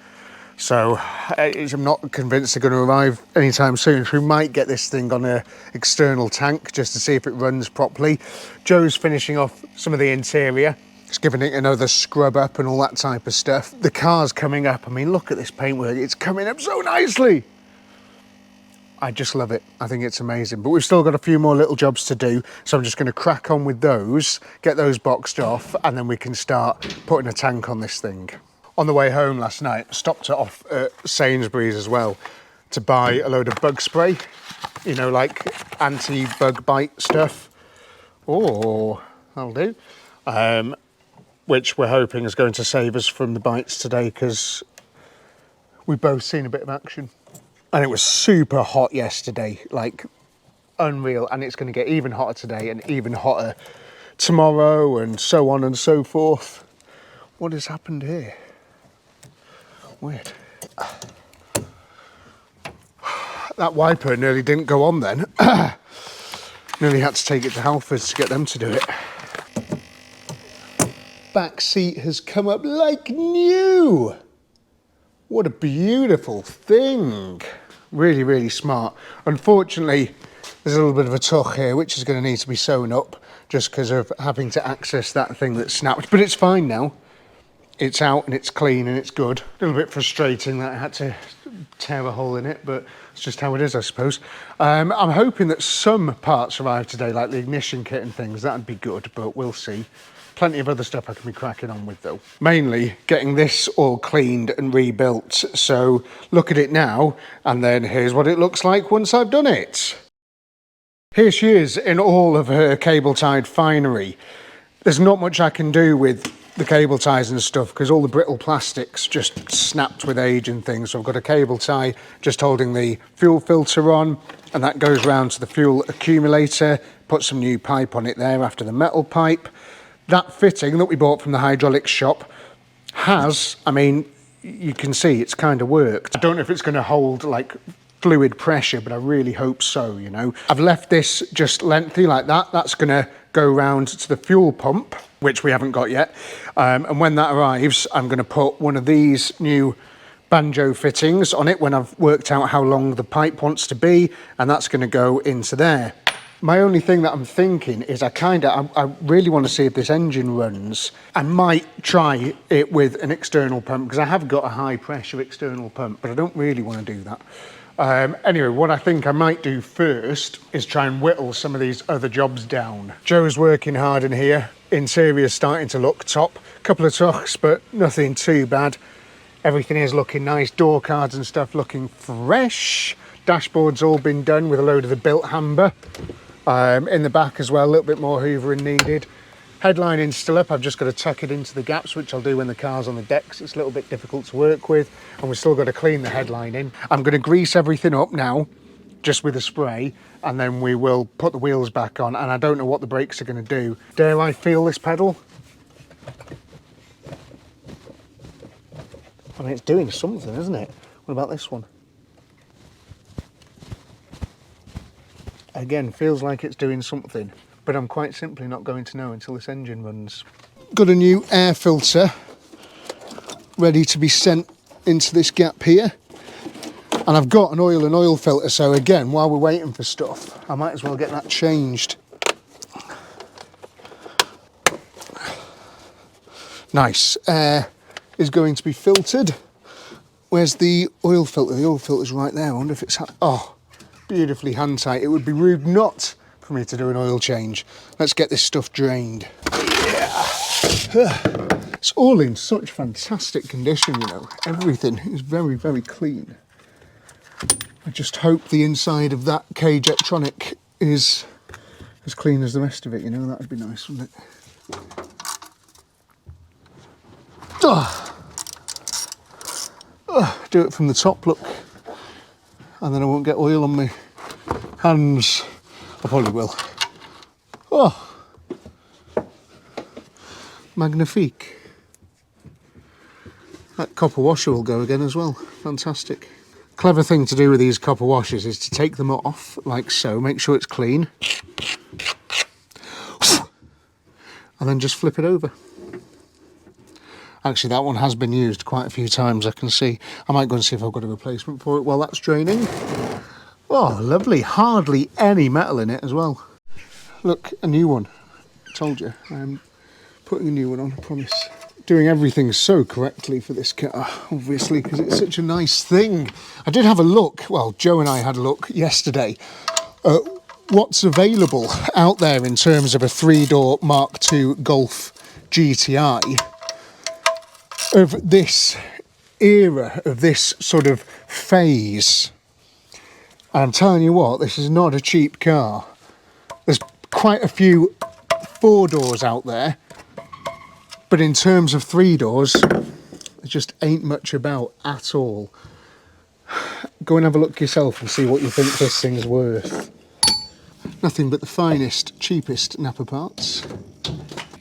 so I'm not convinced they're going to arrive anytime soon. So we might get this thing on an external tank just to see if it runs properly. Joe's finishing off some of the interior. He's giving it another scrub up and all that type of stuff. The car's coming up. I mean, look at this paintwork. It's coming up so nicely. I just love it. I think it's amazing. But we've still got a few more little jobs to do. So I'm just going to crack on with those, get those boxed off, and then we can start putting a tank on this thing. On the way home last night, stopped off at Sainsbury's as well to buy a load of bug spray, you know, like anti-bug bite stuff. Oh, that'll do. Which we're hoping is going to save us from the bites today, because we've both seen a bit of action. And it was super hot yesterday, like unreal. And it's going to get even hotter today and even hotter tomorrow, and so on and so forth. What has happened here? Weird. That wiper nearly didn't go on then. Nearly had to take it to Halfords to get them to do it. Back seat has come up like new. What a beautiful thing. Really, really smart. Unfortunately, there's a little bit of a tuck here, which is going to need to be sewn up just because of having to access that thing that snapped. But it's fine now. It's out and it's clean and it's good. A little bit frustrating that I had to tear a hole in it, but it's just how it is, I suppose. I'm hoping that some parts arrive today, like the ignition kit and things. That'd be good, but we'll see. plenty of other stuff I can be cracking on with though. Mainly getting this all cleaned and rebuilt. So look at it now, and then here's what it looks like once I've done it. Here she is in all of her cable-tied finery. There's not much I can do with the cable ties and stuff because all the brittle plastics just snapped with age and things. So I've got a cable tie just holding the fuel filter on, and that goes round to the fuel accumulator. Put some new pipe on it there after the metal pipe. That fitting that we bought from the hydraulics shop has, I mean, you can see it's kind of worked. I don't know if it's going to hold like fluid pressure, but I really hope so, you know. I've left this just lengthy like that. That's going to go round to the fuel pump, which we haven't got yet. And when that arrives, I'm going to put one of these new banjo fittings on it when I've worked out how long the pipe wants to be, and that's going to go into there. My only thing that I'm thinking is I really want to see if this engine runs. I might try it with an external pump because I have got a high pressure external pump, but I don't really want to do that. Anyway, what I think I might do first is try and whittle some of these other jobs down. Joe's working hard in here. Interior's starting to look top. A couple of tucks, but nothing too bad. Everything is looking nice. Door cards and stuff looking fresh. Dashboard's all been done with a load of the built hamber. In the back as well, a little bit more hoovering needed. Headlining's still up. I've just got to tuck it into the gaps, which I'll do when the car's on the decks. It's a little bit difficult to work with, and we've still got to clean the headlining. I'm going to grease everything up now, just with a spray, and then we will put the wheels back on, and I don't know what the brakes are going to do. Dare I feel this pedal? I mean, it's doing something, isn't it? What about this one? Again, feels like it's doing something, but I'm quite simply not going to know until this engine runs. Got a new air filter ready to be sent into this gap here. And I've got an oil and oil filter, so again, while we're waiting for stuff, I might as well get that changed. Nice. Air is going to be filtered. Where's the oil filter? The oil filter's right there. I wonder if it's... Oh, beautifully hand tight. It would be rude not for me to do an oil change. Let's get this stuff drained. Yeah. It's all in such fantastic condition, you know. Everything is very, very clean. I just hope the inside of that cage electronic is as clean as the rest of it, you know. That would be nice, wouldn't it? Do it from the top, look. And then I won't get oil on my hands. I probably will. Oh, magnifique. That copper washer will go again as well. Fantastic. Clever thing to do with these copper washers is to take them off, like so, make sure it's clean. And then just flip it over. Actually, that one has been used quite a few times, I can see. I might go and see if I've got a replacement for it while that's draining. Oh, lovely. Hardly any metal in it as well. Look, a new one. I told you, I'm putting a new one on, I promise. Doing everything so correctly for this car, obviously, because it's such a nice thing. I did have a look, well, Joe and I had a look yesterday at what's available out there in terms of a 3-door Mark II Golf GTI of this era, of this sort of phase. And I'm telling you what, this is not a cheap car. There's quite a few 4 doors out there, but in terms of 3 doors, there just ain't much about at all. Go and have a look yourself and see what you think this thing's worth. Nothing but the finest, cheapest Napa parts.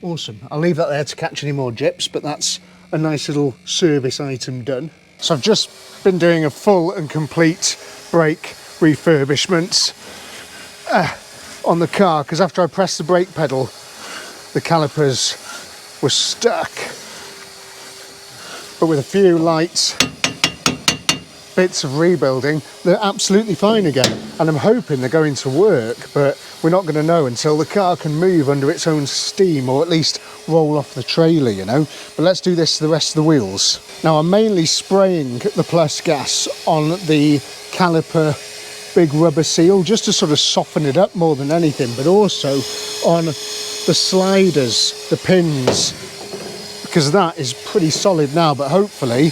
Awesome. I'll leave that there to catch any more jips, but that's a nice little service item done. So I've just been doing a full and complete brake refurbishment on the car, because after I pressed the brake pedal, the calipers were stuck. But with a few light bits of rebuilding, they're absolutely fine again. And I'm hoping they're going to work, but we're not going to know until the car can move under its own steam, or at least roll off the trailer, you know. But let's do this to the rest of the wheels. Now, I'm mainly spraying the plus gas on the caliper big rubber seal just to sort of soften it up more than anything, but also on the sliders, the pins, because that is pretty solid now, but hopefully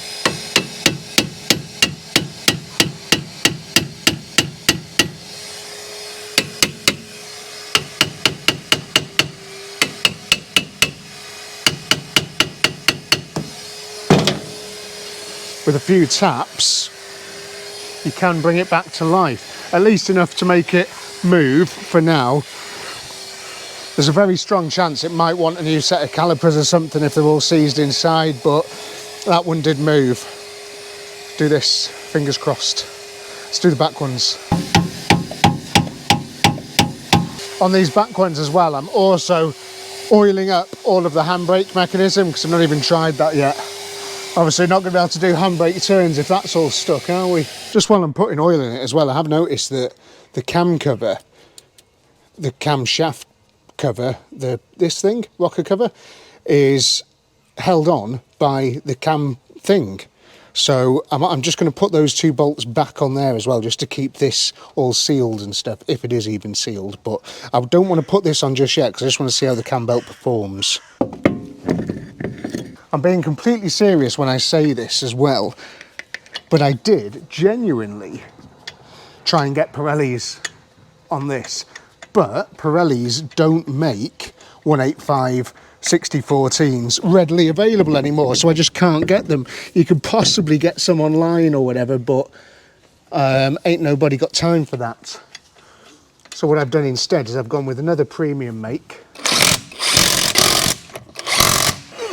with a few taps you can bring it back to life, at least enough to make it move for now. There's a very strong chance it might want a new set of calipers or something if they're all seized inside, but that one did move. Do this, fingers crossed. Let's do the back ones. On these back ones as well, I'm also oiling up all of the handbrake mechanism because I've not even tried that yet. Obviously not going to be able to do handbrake turns if that's all stuck, are we? Just while I'm putting oil in it as well, I have noticed that the cam cover, the camshaft cover, this thing, rocker cover, is held on by the cam thing. So I'm just going to put those two bolts back on there as well, just to keep this all sealed and stuff, if it is even sealed. But I don't want to put this on just yet because I just want to see how the cam belt performs. I'm being completely serious when I say this as well, but I did genuinely try and get Pirellis on this, but Pirellis don't make 185 6014s readily available anymore, so I just can't get them. You could possibly get some online or whatever, but ain't nobody got time for that. So what I've done instead is I've gone with another premium make.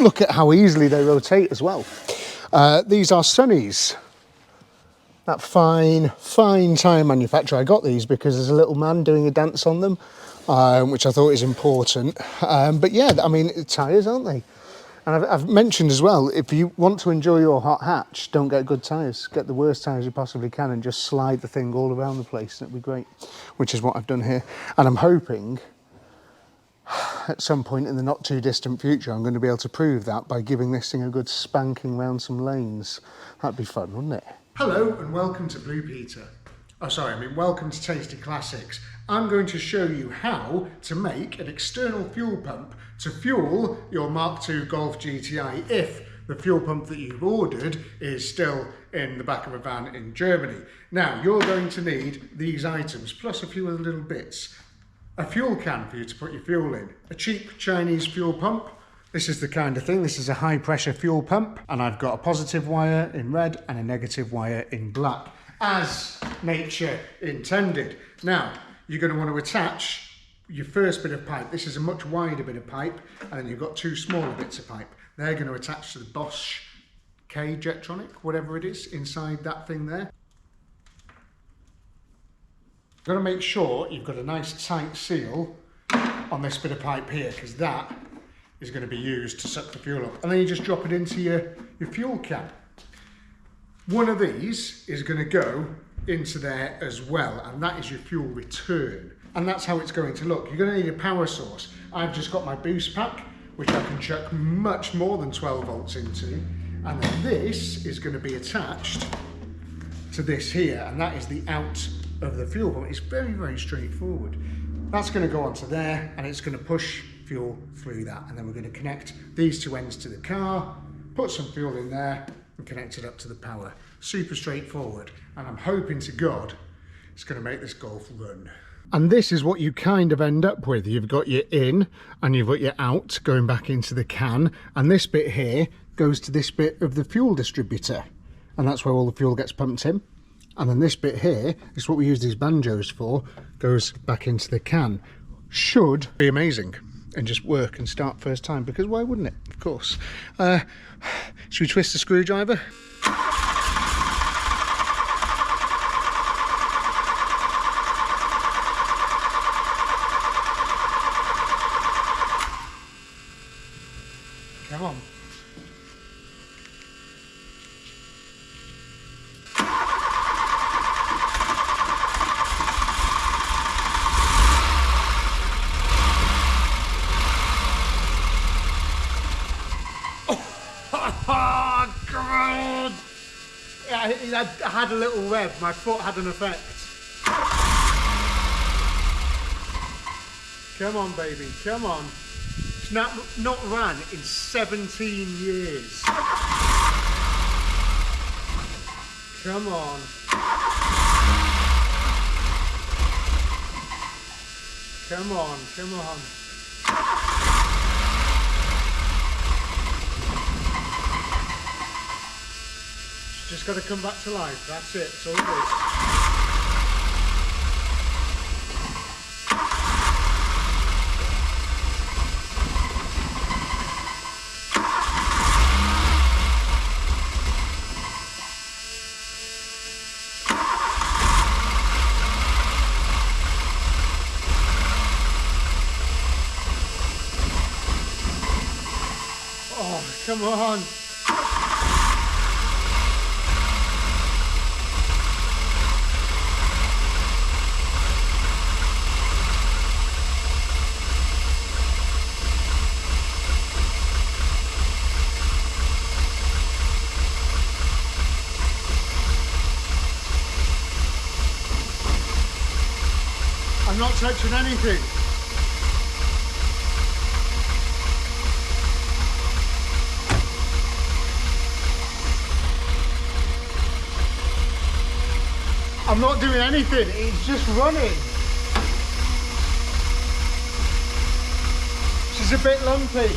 Look at how easily they rotate as well. These are Sunnies. That fine tyre manufacturer. I got these because there's a little man doing a dance on them, which I thought is important. But yeah, I mean, tyres, aren't they? And I've mentioned as well, if you want to enjoy your hot hatch, don't get good tyres. Get the worst tyres you possibly can and just slide the thing all around the place. It'd be great, which is what I've done here. And I'm hoping at some point in the not too distant future, I'm going to be able to prove that by giving this thing a good spanking round some lanes. That'd be fun, wouldn't it? Hello and welcome to Blue Peter. Welcome to Tasty Classics. I'm going to show you how to make an external fuel pump to fuel your Mark II Golf GTI if the fuel pump that you've ordered is still in the back of a van in Germany. Now, you're going to need these items, plus a few other little bits. A fuel can for you to put your fuel in, a cheap Chinese fuel pump. This is the kind of thing, this is a high pressure fuel pump, and I've got a positive wire in red and a negative wire in black, as nature intended. Now, you're going to want to attach your first bit of pipe. This is a much wider bit of pipe, and then you've got two smaller bits of pipe. They're going to attach to the Bosch K Jetronic, whatever it is, inside that thing there. You've got to make sure you've got a nice tight seal on this bit of pipe here, because that is going to be used to suck the fuel up. And then you just drop it into your fuel can. One of these is going to go into there as well, and that is your fuel return. And that's how it's going to look. You're going to need a power source. I've just got my boost pack, which I can chuck much more than 12 volts into. And then this is going to be attached to this here, and that is the out of the fuel pump. It's very, very straightforward. That's going to go onto there, and it's going to push fuel through that, and then we're going to connect these two ends to the car, put some fuel in there and connect it up to the power. Super straightforward, and I'm hoping to God it's going to make this Golf run. And this is what you kind of end up with. You've got your in and you've got your out going back into the can, and this bit here goes to this bit of the fuel distributor, and that's where all the fuel gets pumped in. And then this bit here is what we use these banjos for, goes back into the can. Should be amazing and just work and start first time, because why wouldn't it? Of course. Should we twist the screwdriver? Come on. Oh, come on! I had a little rev, my foot had an effect. Come on, baby, come on. not ran in 17 years. Come on. Come on, come on. Just got to come back to life, that's it, that's all it is. Oh, come on. I'm not touching anything. I'm not doing anything, it's just running. She's a bit lumpy.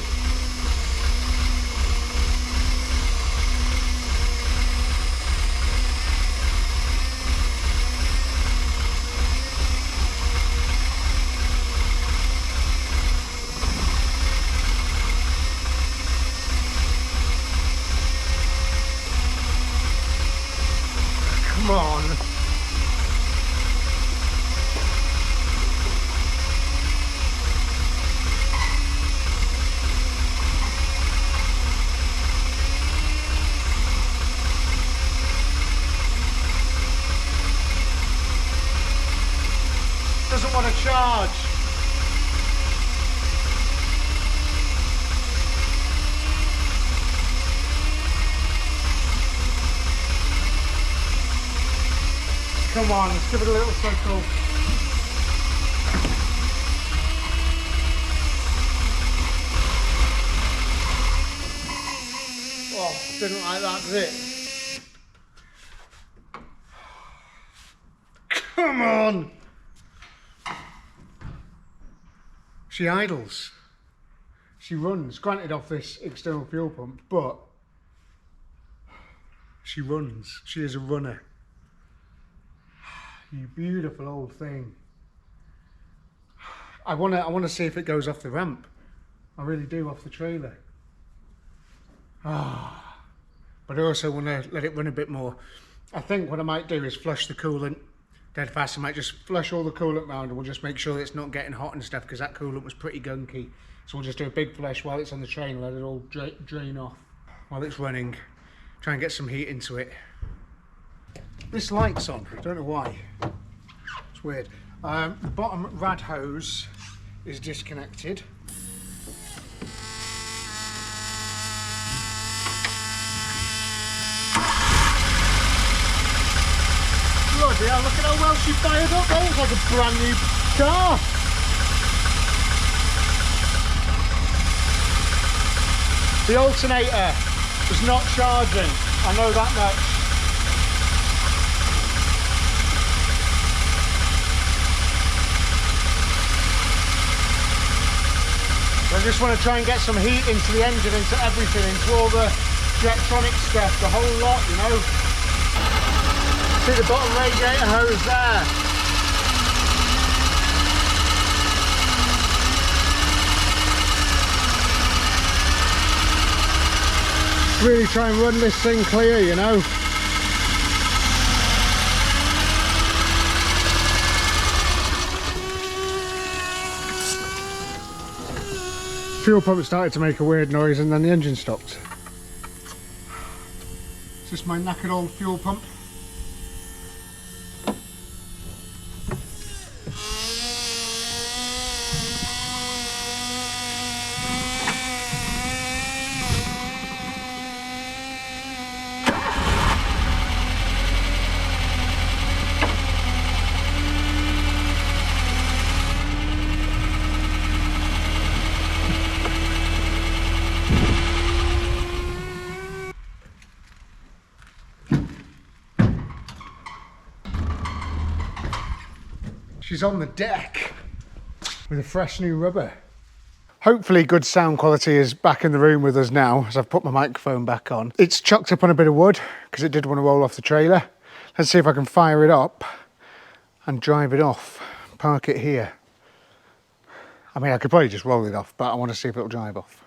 Come on. Doesn't want to charge. Come on, let's give it a little circle. Oh, didn't like that, did it? Come on! She idles. She runs, granted off this external fuel pump, but she runs. She is a runner. You beautiful old thing. I wanna see if it goes off the ramp. I really do, off the trailer. Ah, but I also want to let it run a bit more. I think what I might do is flush the coolant dead fast. I might just flush all the coolant round and we'll just make sure it's not getting hot and stuff, because that coolant was pretty gunky. So we'll just do a big flush while it's on the train, let it all drain off while it's running. Try and get some heat into it. This light's on, I don't know why. It's weird. The bottom rad hose is disconnected. Bloody hell, look at how well she fired up. That looks like a brand new car. The alternator is not charging, I know that much. I just want to try and get some heat into the engine, into everything, into all the electronic stuff, the whole lot, you know. See the bottom radiator hose there. Really try and run this thing clear, you know. Fuel pump started to make a weird noise and then the engine stopped. It's just my knackered old fuel pump. She's on the deck with a fresh new rubber. Hopefully good sound quality is back in the room with us now as I've put my microphone back on. It's chucked up on a bit of wood because it did want to roll off the trailer. Let's see if I can fire it up and drive it off, park it here. I mean, I could probably just roll it off, but I want to see if it'll drive off.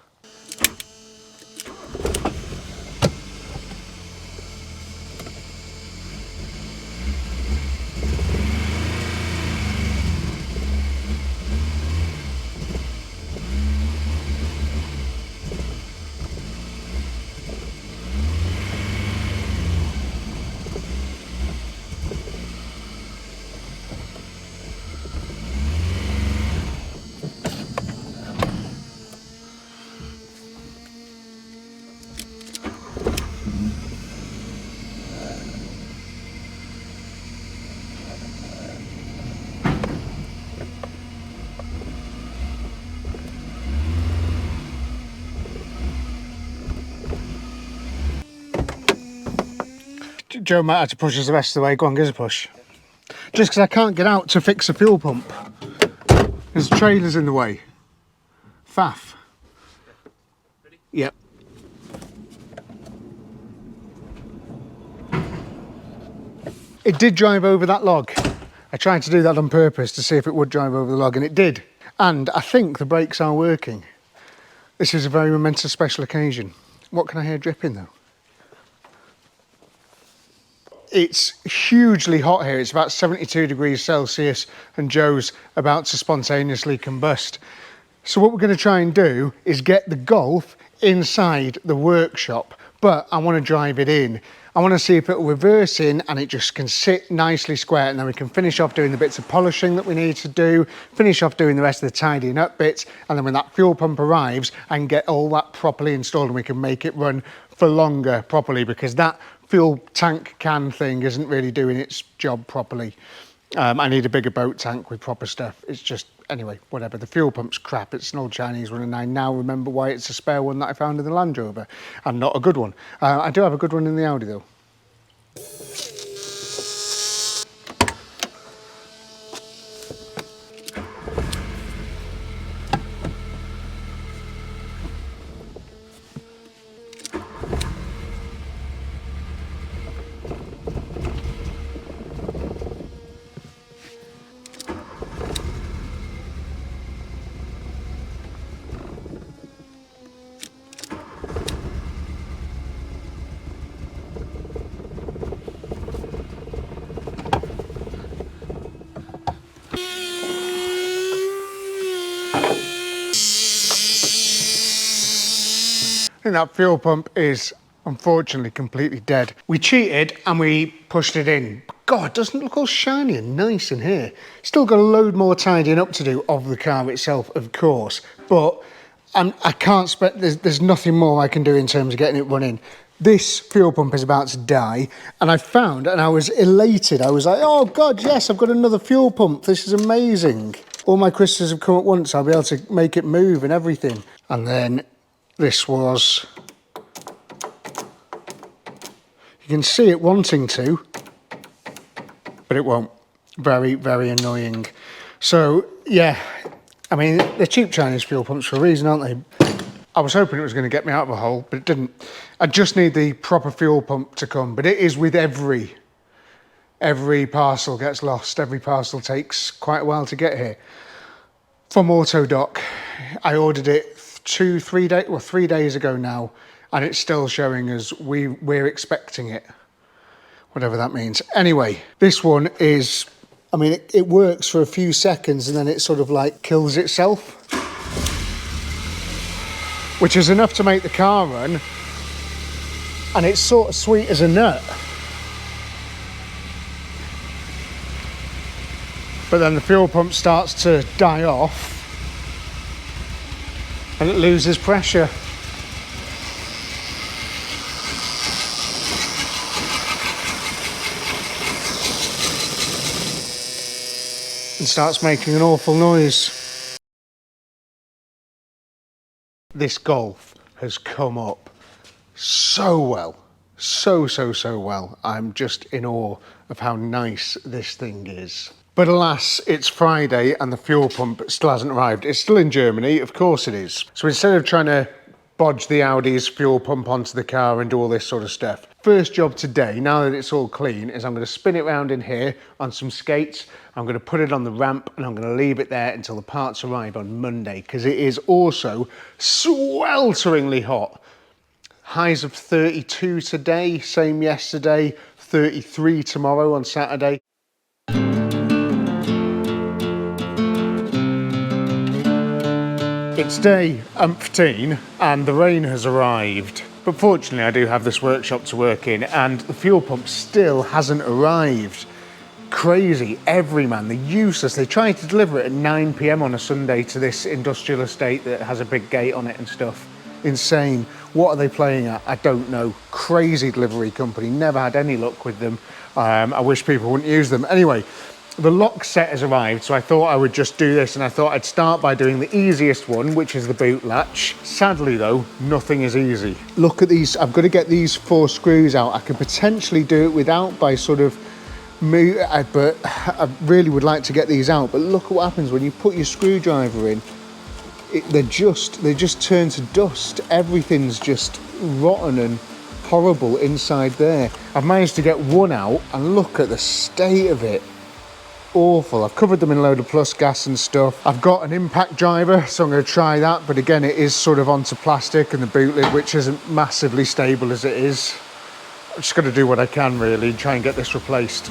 Joe might have to push us the rest of the way. Go on, give us a push. Just because I can't get out to fix a fuel pump. There's trailers in the way. Faff. Ready? Yep. It did drive over that log. I tried to do that on purpose to see if it would drive over the log, and it did. And I think the brakes are working. This is a very momentous special occasion. What can I hear dripping though? It's hugely hot here. It's about 72 degrees Celsius and Joe's about to spontaneously combust. So what we're going to try and do is get the Golf inside the workshop, but I want to drive it in. I want to see if it'll reverse in and it just can sit nicely square, and then we can finish off doing the bits of polishing that we need to do, finish off doing the rest of the tidying up bits, and then when that fuel pump arrives, I can get all that properly installed and we can make it run for longer properly, because that fuel tank can thing isn't really doing its job properly. I need a bigger boat tank with proper stuff. It's just, anyway, whatever. The fuel pump's crap. It's an old Chinese one, and I now remember why it's a spare one that I found in the Land Rover, and not a good one. I do have a good one in the Audi though. I think that fuel pump is unfortunately completely dead. We cheated and we pushed it in. God, doesn't it look all shiny and nice in here? Still got a load more tidying up to do of the car itself, of course, but I can't there's nothing more I can do in terms of getting it running. This fuel pump is about to die, and I found, and I was elated. I was like, oh God, yes, I've got another fuel pump. This is amazing. All my crystals have come at once. I'll be able to make it move and everything. And then this was, you can see it wanting to, but it won't. Very, very annoying. So yeah, I mean, they're cheap Chinese fuel pumps for a reason, aren't they? I was hoping it was going to get me out of a hole, but it didn't. I just need the proper fuel pump to come, but it is with every parcel gets lost. Every parcel takes quite a while to get here. From Autodoc, I ordered it 3 days ago now, and it's still showing us we're expecting it, whatever that means. Anyway, this one is, I mean, it works for a few seconds and then it sort of like kills itself, which is enough to make the car run, and it's sort of sweet as a nut. But then the fuel pump starts to die off and it loses pressure. And starts making an awful noise. This Golf has come up so well. So well. I'm just in awe of how nice this thing is. But alas, it's Friday and the fuel pump still hasn't arrived. It's still in Germany, of course it is. So instead of trying to bodge the Audi's fuel pump onto the car and do all this sort of stuff, first job today, now that it's all clean, is I'm going to spin it round in here on some skates. I'm going to put it on the ramp and I'm going to leave it there until the parts arrive on Monday, because it is also swelteringly hot. Highs of 32 today, same yesterday, 33 tomorrow on Saturday. It's day umpteen and the rain has arrived. But fortunately I do have this workshop to work in and the fuel pump still hasn't arrived. Crazy, everyman, they're useless. They tried to deliver it at 9 PM on a Sunday to this industrial estate that has a big gate on it and stuff. Insane. What are they playing at? I don't know. Crazy delivery company, never had any luck with them. I wish people wouldn't use them. Anyway, the lock set has arrived, so I thought I would just do this, and I thought I'd start by doing the easiest one, which is the boot latch. Sadly though, nothing is easy. Look at these, I've got to get these 4 screws out. I could potentially do it without by sort of move, but I really would like to get these out. But look at what happens when you put your screwdriver in. They just turn to dust. Everything's just rotten and horrible inside there. I've managed to get one out, and look at the state of it. Awful. I've covered them in a load of plus gas and stuff. I've got an impact driver, so I'm going to try that, but again it is sort of onto plastic and the boot lid, which isn't massively stable as it is. I'm just going to do what I can really and try and get this replaced.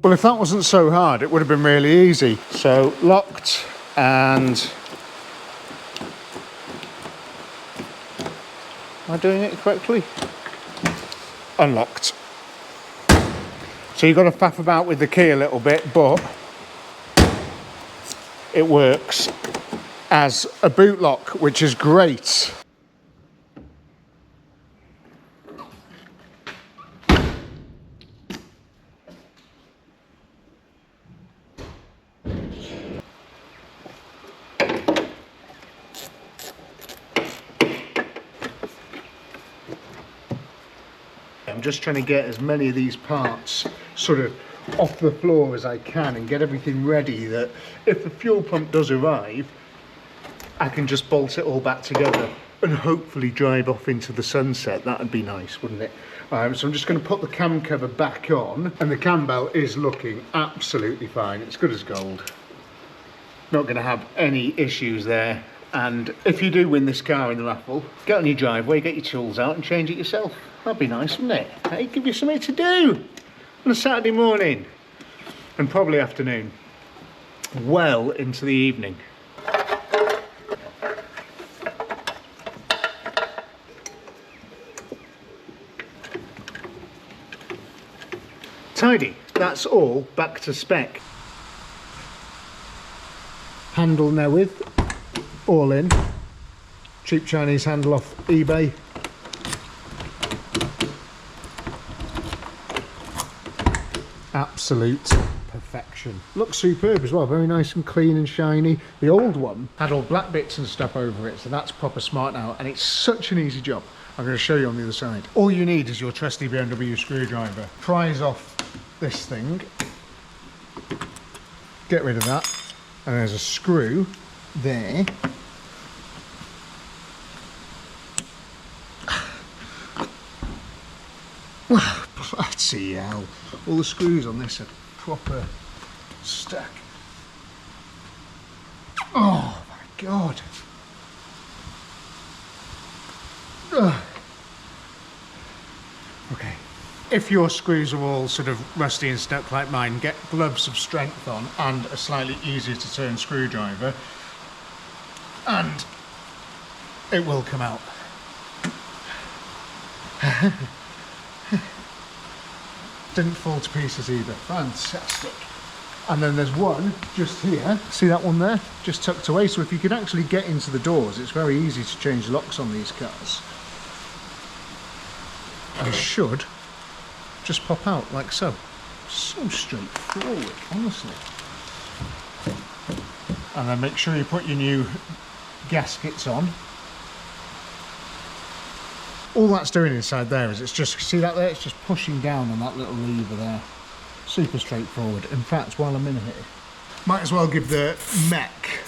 Well, if that wasn't so hard, it would have been really easy. So locked and... Am I doing it correctly? Unlocked. So you've got to faff about with the key a little bit, but it works as a boot lock, which is great. I'm just trying to get as many of these parts sort of off the floor as I can and get everything ready that if the fuel pump does arrive, I can just bolt it all back together and hopefully drive off into the sunset. That would be nice, wouldn't it? So I'm just going to put the cam cover back on, and the cam belt is looking absolutely fine. It's good as gold. Not going to have any issues there. And if you do win this car in the raffle, get on your driveway, get your tools out and change it yourself. That'd be nice, wouldn't it? Hey, give you something to do on a Saturday morning and probably afternoon, well into the evening. Tidy, that's all back to spec. Handle Newith, all in. Cheap Chinese handle off eBay. Absolute perfection. Looks superb as well, very nice and clean and shiny. The old one had all black bits and stuff over it, so that's proper smart now, and it's such an easy job. I'm going to show you on the other side. All you need is your trusty BMW screwdriver. Prise off this thing, get rid of that, and there's a screw there. Bloody hell. All the screws on this are proper stuck. Oh my god. Ugh. Okay. If your screws are all sort of rusty and stuck like mine, get gloves of strength on and a slightly easier to turn screwdriver, and it will come out. Didn't fall to pieces either. Fantastic. And then there's one just here. See that one there? Just tucked away. So if you could actually get into the doors, it's very easy to change locks on these cars. And should just pop out like so. So straightforward, honestly. And then make sure you put your new gaskets on. All that's doing inside there is it's just, see that there? It's just pushing down on that little lever there. Super straightforward. In fact, while I'm in here, might as well give the mech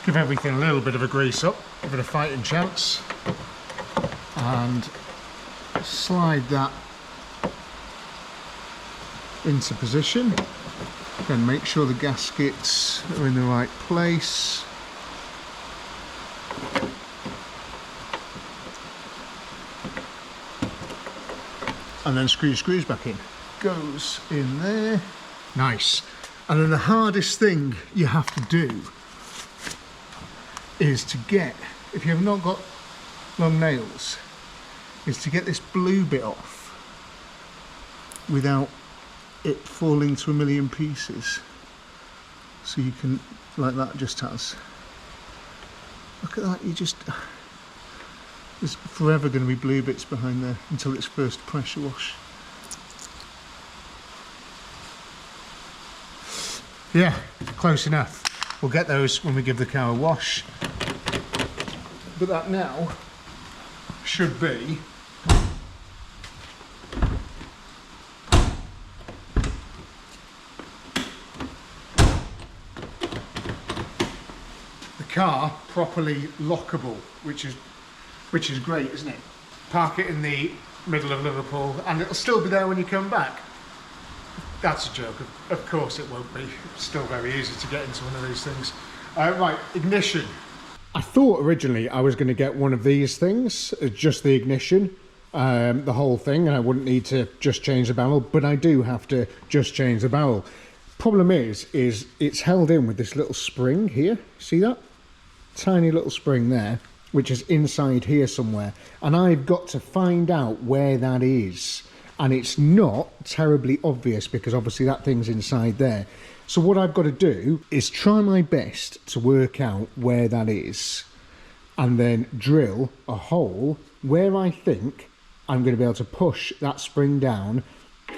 give everything a little bit of a grease up, give it a fighting chance, and slide that into position. Then make sure the gaskets are in the right place. And then screws back in. Goes in there. Nice. And then the hardest thing you have to do is to get, if you have not got long nails, is to get this blue bit off without it falling to a million pieces. So you can, like that just has. Look at that, you just, there's forever going to be blue bits behind there until it's first pressure wash. Yeah, close enough. We'll get those when we give the car a wash. But that now should be the car properly lockable, which is great, isn't it? Park it in the middle of Liverpool and it'll still be there when you come back. That's a joke, of course it won't be. It's still very easy to get into one of these things. Right, ignition. I thought originally I was going to get one of these things, just the ignition, the whole thing, and I wouldn't need to just change the barrel, but I do have to just change the barrel. Problem is it's held in with this little spring here, see that? Tiny little spring there, which is inside here somewhere, and I've got to find out where that is. And it's not terribly obvious because obviously that thing's inside there. So what I've got to do is try my best to work out where that is and then drill a hole where I think I'm going to be able to push that spring down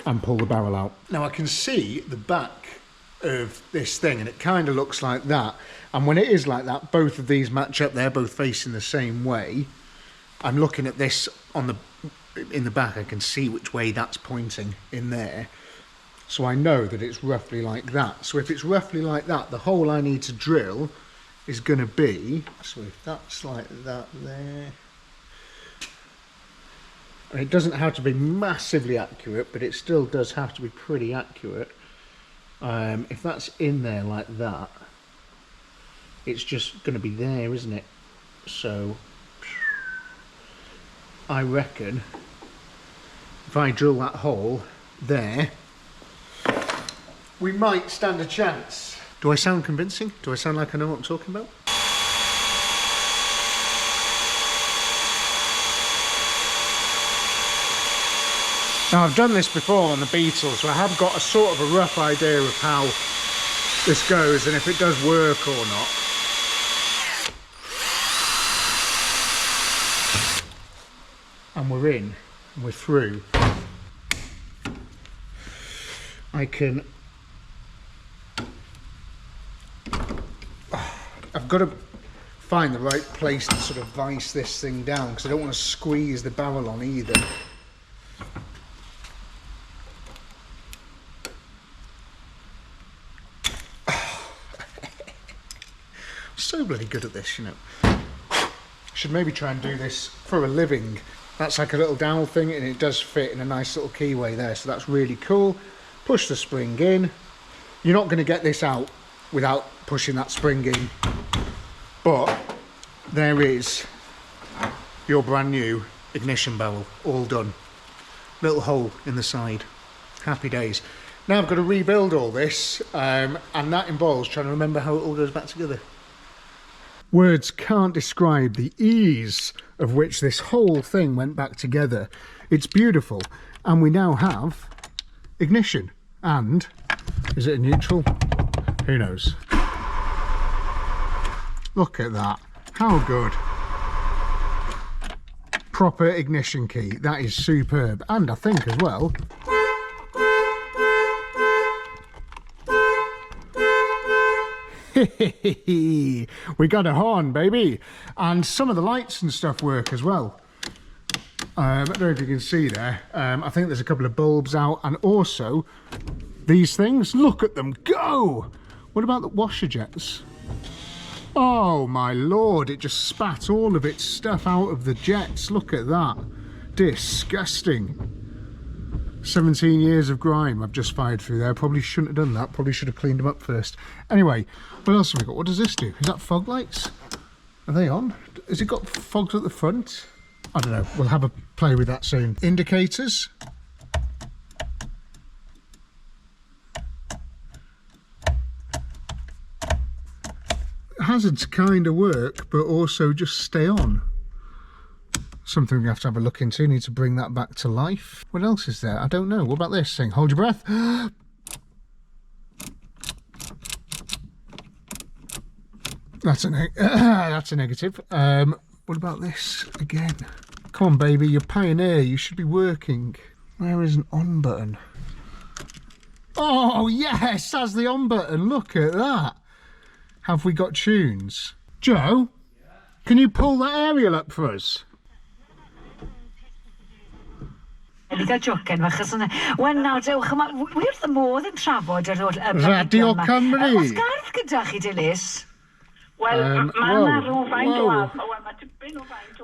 and pull the barrel out. Now I can see the back of this thing and it kind of looks like that. And when it is like that, both of these match up. They're both facing the same way. I'm looking at this on the in the back. I can see which way that's pointing in there, so I know that it's roughly like that. So if it's roughly like that, the hole I need to drill is going to be, so if that's like that there, and it doesn't have to be massively accurate, but it still does have to be pretty accurate. If that's in there like that, it's just going to be there, isn't it? So I reckon if I drill that hole there, we might stand a chance. Do I sound convincing? Do I sound like I know what I'm talking about? Now I've done this before on the Beetle, so I have got a sort of a rough idea of how this goes and if it does work or not. And we're in, and we're through. I've got to find the right place to sort of vice this thing down because I don't want to squeeze the barrel on either. I'm so bloody good at this, you know. Should maybe try and do this for a living. That's like a little dowel thing and it does fit in a nice little keyway there, so that's really cool. Push the spring in. You're not going to get this out without pushing that spring in, but there is your brand new ignition barrel, all done. Little hole in the side. Happy days. Now I've got to rebuild all this, and that involves trying to remember how it all goes back together. Words can't describe the ease of which this whole thing went back together. It's beautiful, and we now have ignition. And is it a neutral? Who knows? Look at that. How good. Proper ignition key. That is superb. And I think as well, we got a horn, baby, and some of the lights and stuff work as well. I don't know if you can see there. I think there's a couple of bulbs out, and also these things. Look at them go! What about the washer jets? Oh my lord! It just spat all of its stuff out of the jets. Look at that! Disgusting. 17 years of grime I've just fired through there. Probably shouldn't have done that. Probably should have cleaned them up first. Anyway, what else have we got? What does this do? Is that fog lights? Are they on? Has it got fogs at the front? I don't know. We'll have a play with that soon. Indicators. Hazards kind of work, but also just stay on. Something we have to have a look into. Need to bring that back to life. What else is there? I don't know. What about this thing? Hold your breath. That's a negative. What about this again? Come on, baby. You're pioneer. You should be working. Where is an on button? Oh yes, that's the on button. Look at that. Have we got tunes? Joe, can you pull that aerial up for us? Radio Cymru.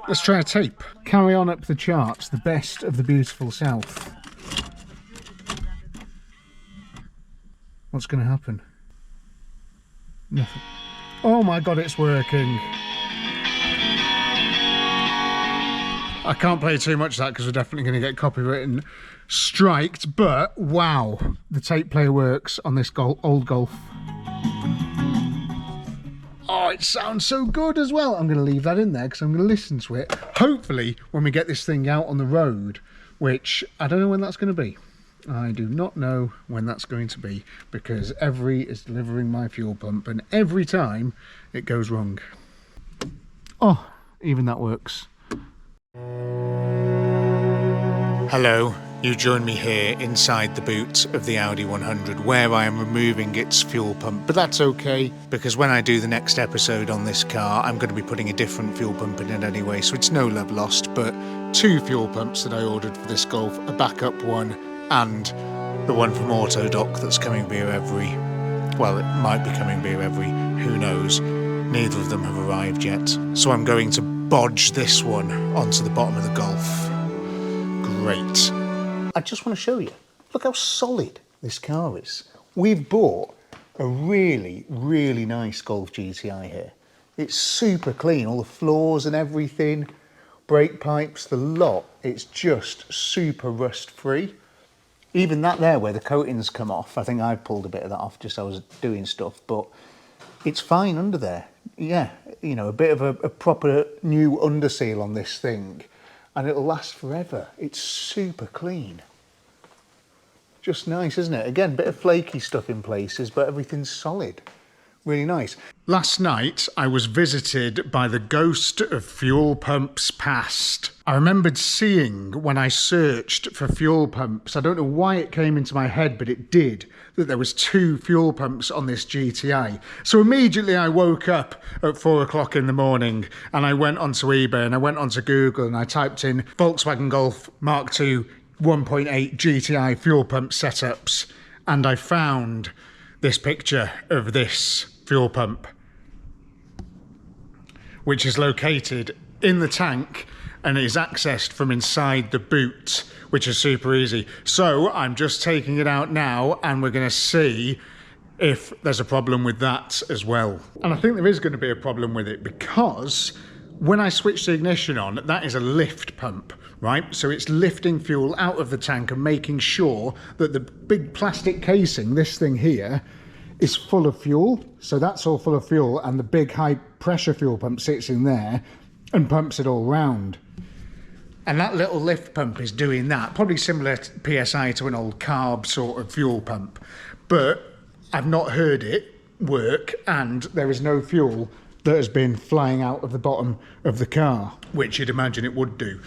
Let's try a tape. Carry on up the charts, the best of the beautiful South. What's going to happen? Nothing. Oh my god, it's working. I can't play too much of that because we're definitely going to get copywritten striked, but wow, the tape player works on this old Golf. Oh, it sounds so good as well. I'm going to leave that in there because I'm going to listen to it. Hopefully when we get this thing out on the road, which I don't know when that's going to be. I do not know when that's going to be because Every is delivering my fuel pump and every time it goes wrong. Oh, even that works. Hello, you join me here inside the boot of the Audi 100 where I am removing its fuel pump, but that's okay because when I do the next episode on this car I'm going to be putting a different fuel pump in it anyway, so it's no love lost. But 2 fuel pumps that I ordered for this Golf, a backup one and the one from Autodoc that's coming via Every. Well, it might be coming via Every, who knows. Neither of them have arrived yet, so I'm going to bodge this one onto the bottom of the Golf. Great. I just want to show you, look how solid this car is. We've bought a really, really nice Golf GTI here. It's super clean, all the floors and everything, brake pipes, the lot. It's just super rust free. Even that there where the coatings come off, I think I pulled a bit of that off just as I was doing stuff, but it's fine under there. Yeah, you know, a bit of a proper new underseal on this thing and it'll last forever. It's super clean. Just nice, isn't it? Again, bit of flaky stuff in places, but everything's solid. Really nice. Last night, I was visited by the ghost of fuel pumps past. I remembered seeing when I searched for fuel pumps, I don't know why it came into my head, but it did, that there was 2 fuel pumps on this GTI. So immediately I woke up at 4 o'clock in the morning and I went onto eBay and I went onto Google and I typed in Volkswagen Golf Mark II 1.8 GTI fuel pump setups and I found this picture of this fuel pump, which is located in the tank and is accessed from inside the boot, which is super easy. So I'm just taking it out now and we're going to see if there's a problem with that as well. And I think there is going to be a problem with it because when I switch the ignition on, that is a lift pump, right? So it's lifting fuel out of the tank and making sure that the big plastic casing, this thing here, is full of fuel. So that's all full of fuel, and the big high pressure fuel pump sits in there and pumps it all round. And that little lift pump is doing that, probably similar PSI to an old carb sort of fuel pump. But I've not heard it work, and there is no fuel that has been flying out of the bottom of the car, which you'd imagine it would do.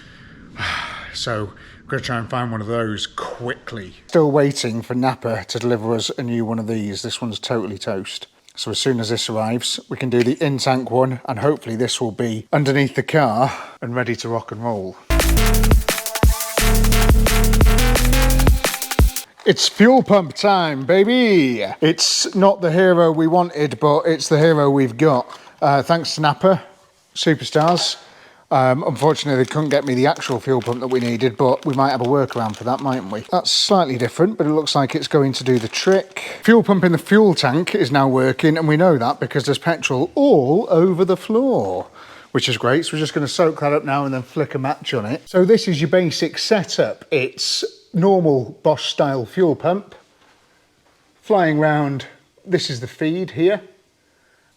So I'm going to try and find one of those quickly. Still waiting for Napa to deliver us a new one of these. This one's totally toast. So as soon as this arrives, we can do the in-tank one, and hopefully this will be underneath the car and ready to rock and roll. It's fuel pump time, baby! It's not the hero we wanted, but it's the hero we've got. Thanks to Napa, superstars. Unfortunately, they couldn't get me the actual fuel pump that we needed, but we might have a workaround for that, mightn't we? That's slightly different, but it looks like it's going to do the trick. Fuel pump in the fuel tank is now working, and we know that because there's petrol all over the floor, which is great. So we're just going to soak that up now and then flick a match on it. So this is your basic setup. It's normal Bosch style fuel pump, flying round. This is the feed here,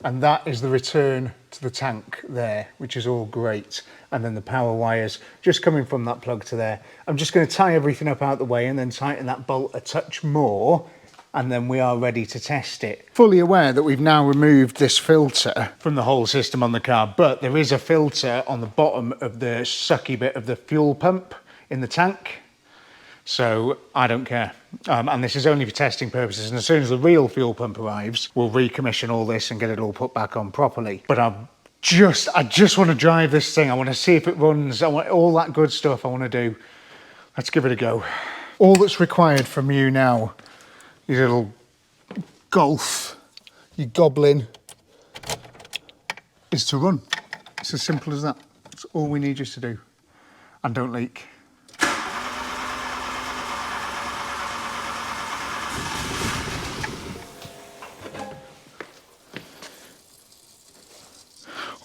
and that is the return to the tank there, which is all great. And then the power wires just coming from that plug to there. I'm just going to tie everything up out the way and then tighten that bolt a touch more, and then we are ready to test it. Fully aware that we've now removed this filter from the whole system on the car, but there is a filter on the bottom of the sucky bit of the fuel pump in the tank. So I don't care. And this is only for testing purposes. And as soon as the real fuel pump arrives, we'll recommission all this and get it all put back on properly. But I just want to drive this thing. I want to see if it runs. I want all that good stuff I want to do. Let's give it a go. All that's required from you now, you little golf, you goblin, is to run. It's as simple as that. That's all we need you to do. And don't leak.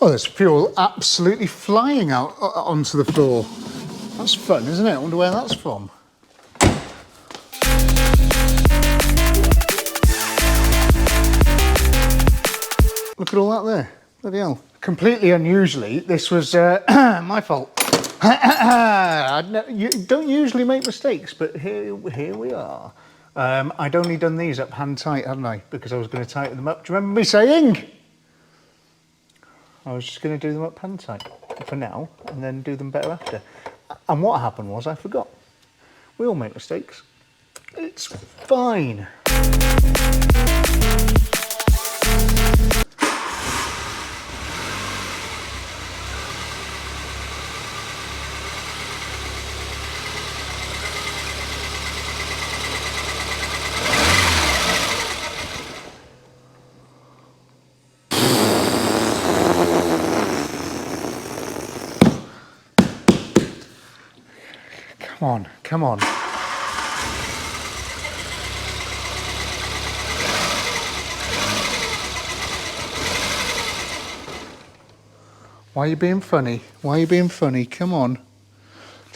Oh, there's fuel absolutely flying out onto the floor. That's fun, isn't it? I wonder where that's from. Look at all that there. Bloody hell. Completely unusually, this was my fault. You don't usually make mistakes, but here we are. I'd only done these up hand tight, hadn't I? Because I was going to tighten them up. Do you remember me saying? I was just going to do them up hand tight for now and then do them better after. And what happened was I forgot. We all make mistakes. It's fine. Come on, come on. Why are you being funny? Why are you being funny? Come on. Do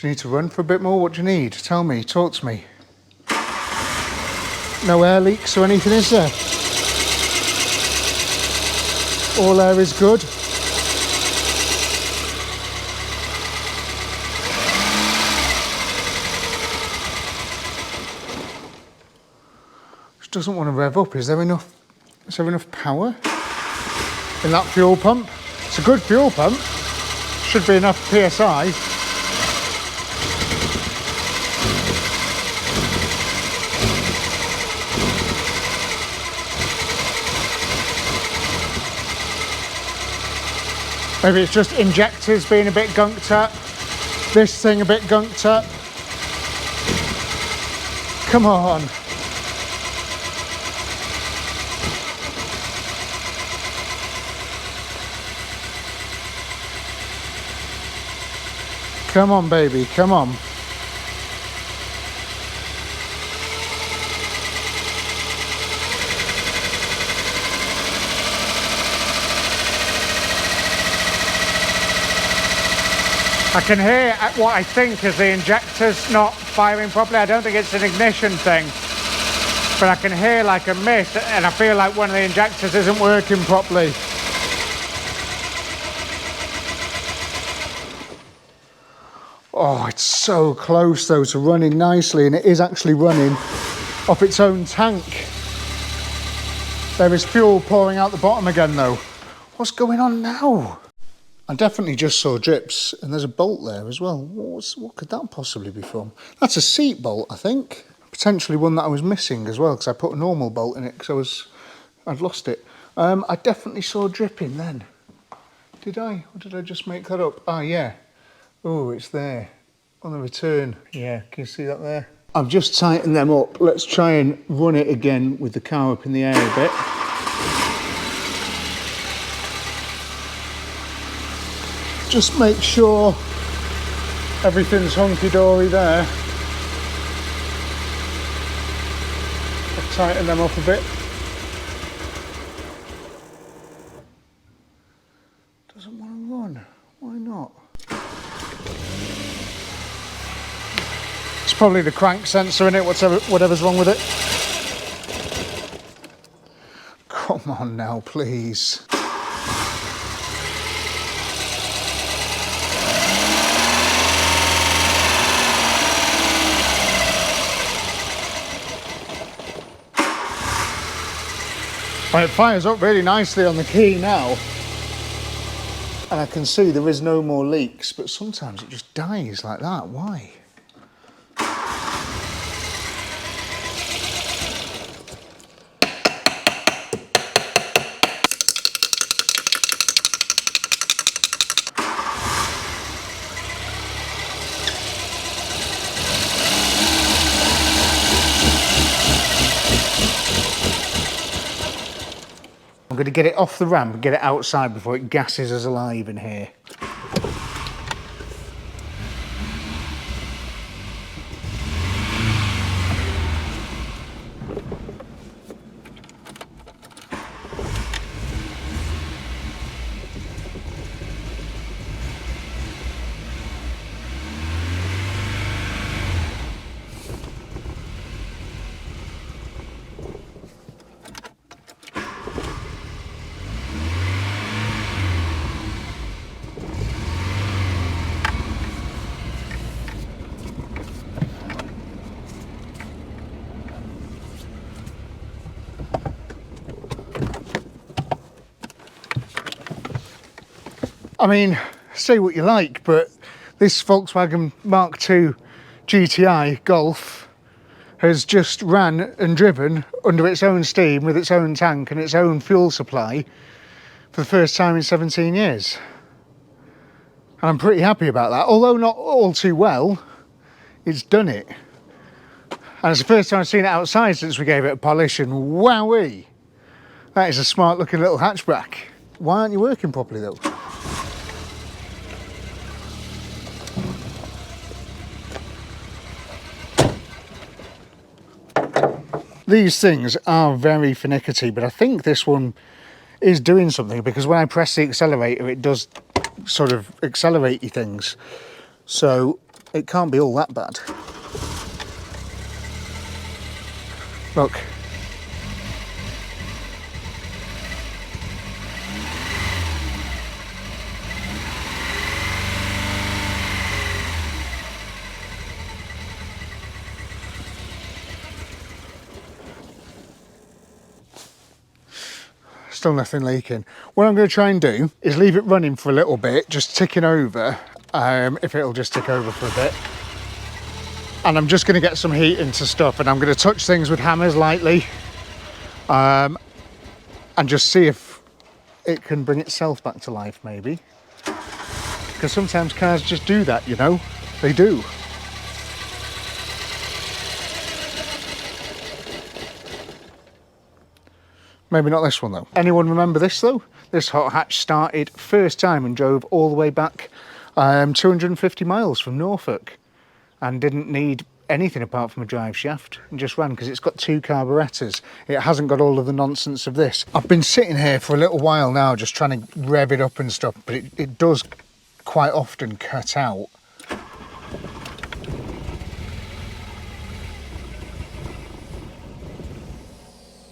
you need to run for a bit more? What do you need? Tell me, talk to me. No air leaks or anything, is there? All air is good. Doesn't want to rev up. Is there enough power in that fuel pump? It's a good fuel pump. Should be enough PSI. Maybe it's just injectors being a bit gunked up. This thing a bit gunked up. Come on. Come on, baby, come on. I can hear what I think is the injectors not firing properly. I don't think it's an ignition thing. but I can hear like a mist, and I feel like one of the injectors isn't working properly. Oh, it's so close though to running nicely, and it is actually running off its own tank. There is fuel pouring out the bottom again though. What's going on now? I definitely just saw drips, and there's a bolt there as well. What could that possibly be from? That's a seat bolt, I think. Potentially one that I was missing as well, because I put a normal bolt in it because I'd lost it. I definitely saw dripping then. Did I? Or did I just make that up? Ah, yeah. Oh, it's there on the return. Yeah, can you see that there? I've just tightened them up. Let's try and run it again with the car up in the air a bit. Just make sure everything's hunky-dory there. I'll tighten them up a bit. Doesn't want to run. Why not? It's probably the crank sensor in it, whatever's wrong with it. Come on now, please. Well, it fires up really nicely on the key now. And I can see there is no more leaks, but sometimes it just dies like that. Why? I'm going to get it off the ramp and get it outside before it gasses us alive in here. I mean, say what you like, but this Volkswagen Mark II GTI Golf has just ran and driven under its own steam with its own tank and its own fuel supply for the first time in 17 years. And I'm pretty happy about that, although not all too well. It's done it. And it's the first time I've seen it outside since we gave it a polish, and wowee! That is a smart looking little hatchback. Why aren't you working properly though? These things are very finicky, but I think this one is doing something, because when I press the accelerator it does sort of accelerate-y things, so it can't be all that bad. Look. Still nothing leaking. What I'm going to try and do is leave it running for a little bit, just ticking over, if it'll just tick over for a bit. And I'm just going to get some heat into stuff, and I'm going to touch things with hammers lightly, and just see if it can bring itself back to life, maybe. Because sometimes cars just do that, you know? They do. Maybe not this one though. Anyone remember this though? This hot hatch started first time and drove all the way back 250 miles from Norfolk, and didn't need anything apart from a drive shaft, and just ran because it's got two carburettors. It hasn't got all of the nonsense of this. I've been sitting here for a little while now just trying to rev it up and stuff, but it does quite often cut out.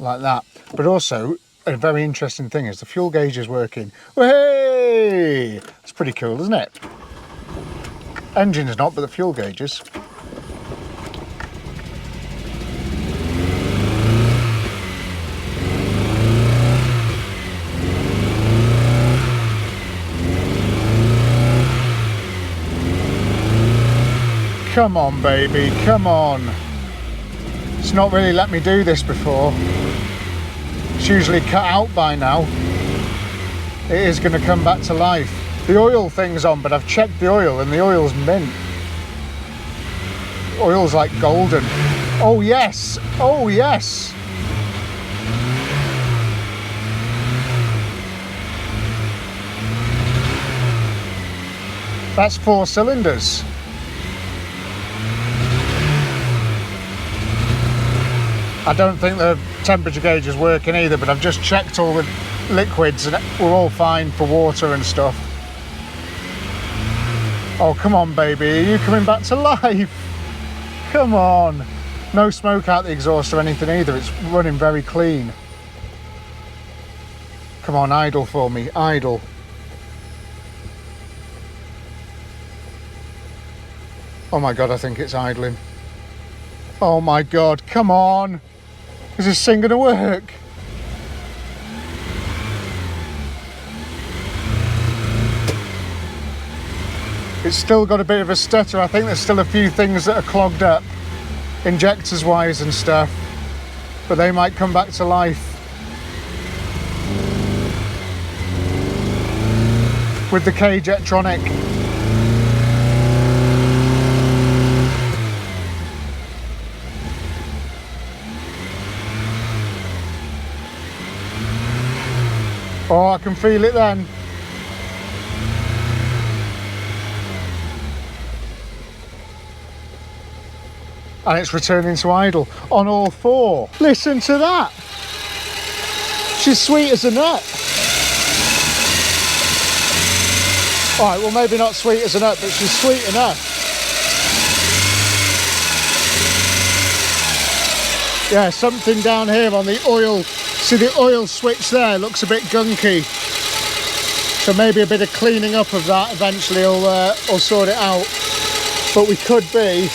like that. But also, a very interesting thing is the fuel gauge is working. Hey! It's pretty cool, isn't it? Engine's not, but the fuel gauge is. Come on, baby, come on. It's not really let me do this before. It's usually cut out by now. It is going to come back to life. The oil thing's on, but I've checked the oil and the oil's mint. Oil's like golden. Oh yes, oh yes. That's 4 cylinders. I don't think the temperature gauge is working either, but I've just checked all the liquids and we're all fine for water and stuff. Oh, come on, baby. Are you coming back to life? Come on. No smoke out the exhaust or anything either. It's running very clean. Come on, idle for me. Idle. Oh my God, I think it's idling. Oh my God, come on. Is this thing gonna work? It's still got a bit of a stutter. I think there's still a few things that are clogged up, injectors wise and stuff, but they might come back to life. With the K-Jetronic. Oh, I can feel it then. And it's returning to idle on all 4. Listen to that. She's sweet as a nut. All right, well, maybe not sweet as a nut, but she's sweet enough. Yeah, something down here on the oil. See, the oil switch there looks a bit gunky. So maybe a bit of cleaning up of that eventually will sort it out. But we could be.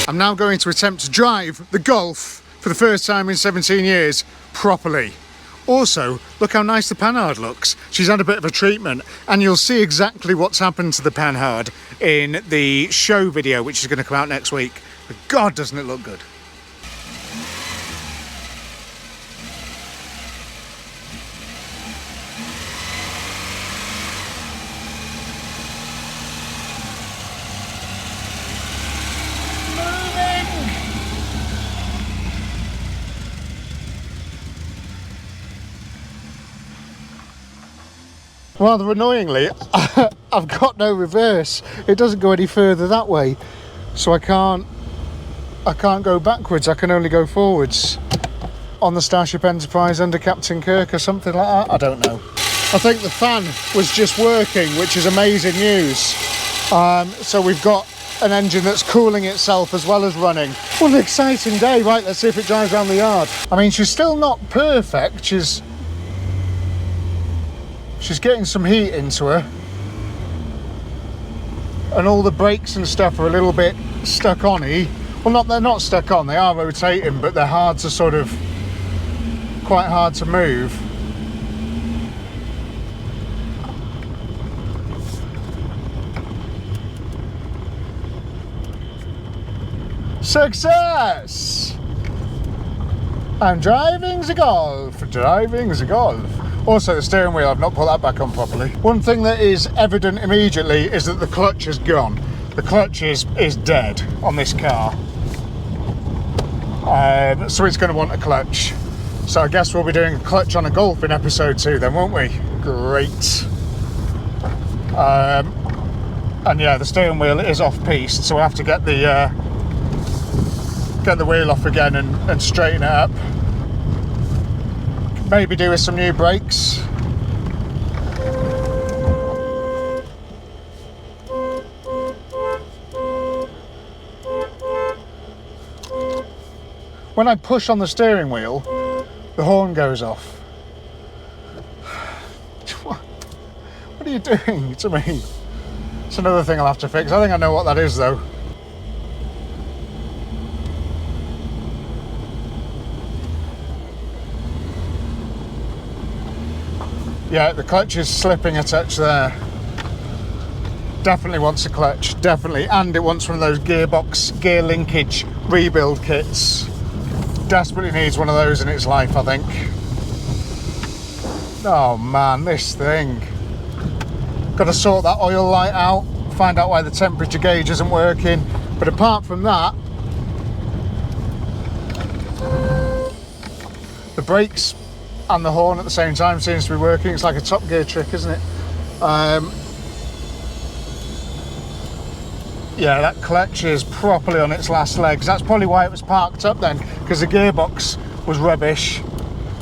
I'm now going to attempt to drive the Golf for the first time in 17 years properly. Also, look how nice the Panhard looks. She's had a bit of a treatment, and you'll see exactly what's happened to the Panhard in the show video, which is going to come out next week. But God, doesn't it look good. Rather annoyingly, I've got no reverse. It doesn't go any further that way, so I can't go backwards. I can only go forwards on the Starship Enterprise under Captain Kirk or something like that. I don't know. I think the fan was just working, which is amazing news. So we've got an engine that's cooling itself as well as running. What an exciting day. Right, let's see if it drives around the yard. I mean, she's still not perfect. She's getting some heat into her, and all the brakes and stuff are a little bit stuck on-y. Well, they're not stuck on, they are rotating, but they're hard to sort of, quite hard to move. Success! I'm driving the Golf, driving the Golf. Also, the steering wheel, I've not put that back on properly. One thing that is evident immediately is that the clutch is gone. The clutch is dead on this car. So it's going to want a clutch. So I guess we'll be doing a clutch on a Golf in episode 2 then, won't we? Great. And yeah, the steering wheel is off-piste, so we'll have to get the wheel off again and straighten it up. Maybe do with some new brakes. when I push on the steering wheel, the horn goes off. What are you doing to me? It's another thing I'll have to fix. I think I know what that is though. Yeah, the clutch is slipping a touch there. Definitely wants a clutch, definitely. And it wants one of those gearbox gear linkage rebuild kits. Desperately needs one of those in its life, I think. Oh man, this thing. Got to sort that oil light out, find out why the temperature gauge isn't working. But apart from that, the brakes and the horn at the same time seems to be working. It's like a Top Gear trick, isn't it? Yeah, that clutch is properly on its last legs. That's probably why it was parked up then, because the gearbox was rubbish.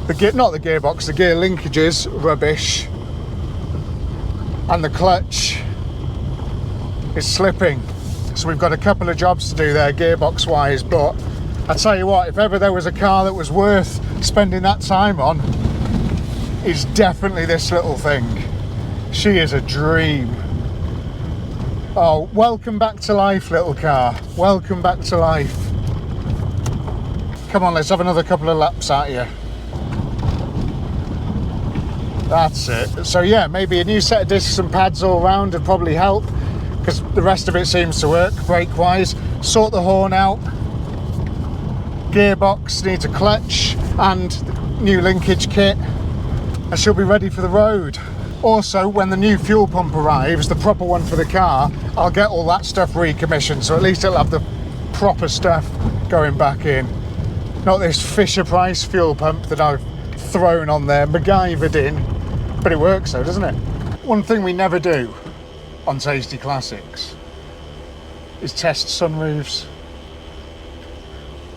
Not the gearbox, the gear linkages, rubbish. And the clutch is slipping. So we've got a couple of jobs to do there, gearbox wise, but I tell you what, if ever there was a car that was worth spending that time on, it's definitely this little thing. She is a dream. Oh, welcome back to life, little car. Welcome back to life. Come on, let's have another couple of laps at you. That's it. So yeah, maybe a new set of discs and pads all round would probably help, because the rest of it seems to work brake wise. Sort the horn out. Gearbox needs a clutch and new linkage kit, and she'll be ready for the road. Also, when the new fuel pump arrives, the proper one for the car, I'll get all that stuff recommissioned, so at least it'll have the proper stuff going back in. Not this Fisher Price fuel pump that I've thrown on there, MacGyvered in, but it works though, doesn't it? One thing we never do on Tasty Classics is test sunroofs.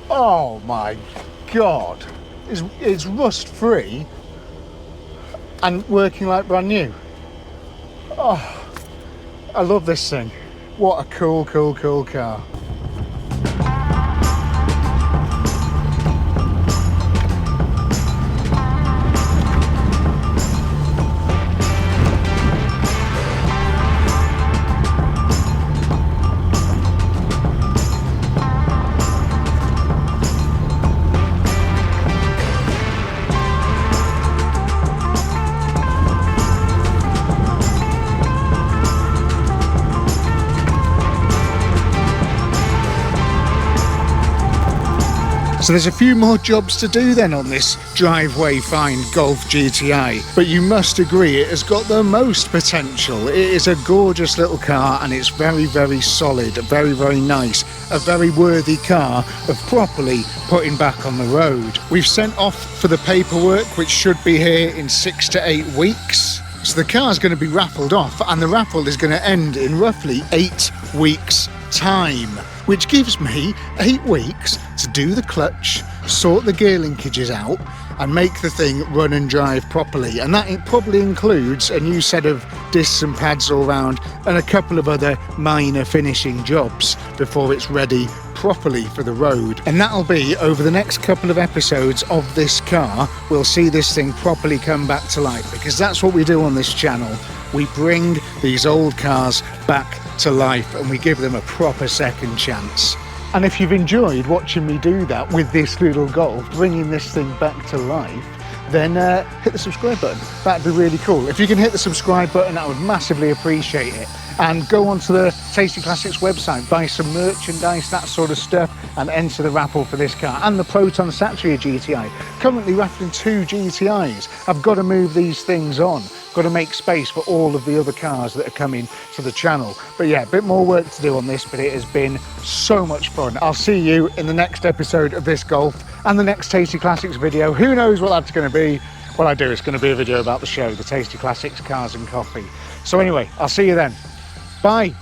Oh my God, it's rust free and working like brand new. Oh, I love this thing. What a cool car. So there's a few more jobs to do then on this driveway fine Golf GTI, but you must agree it has got the most potential. It is a gorgeous little car and it's very, very solid, very, very nice, a very worthy car of properly putting back on the road. We've sent off for the paperwork, which should be here in 6 to 8 weeks. So the car's going to be raffled off, and the raffle is going to end in roughly 8 weeks' time, which gives me 8 weeks to do the clutch, sort the gear linkages out, and make the thing run and drive properly. And that it probably includes a new set of discs and pads all round and a couple of other minor finishing jobs before it's ready properly for the road. And that'll be over the next couple of episodes of this car. We'll see this thing properly come back to life, because that's what we do on this channel. We bring these old cars back to life and we give them a proper second chance. And if you've enjoyed watching me do that with this little Golf, bringing this thing back to life, then hit the subscribe button. That'd be really cool. If you can hit the subscribe button, I would massively appreciate it. And go onto the Tasty Classics website, buy some merchandise, that sort of stuff, and enter the raffle for this car and the Proton Satria GTI. Currently raffling 2 GTIs. I've got to move these things on. Got to make space for all of the other cars that are coming to the channel. But yeah, a bit more work to do on this, but it has been so much fun. I'll see you in the next episode of this Golf and the next Tasty Classics video. Who knows what that's going to be? Well, I do. It's going to be a video about the show, the Tasty Classics Cars and Coffee. So anyway, I'll see you then. Bye.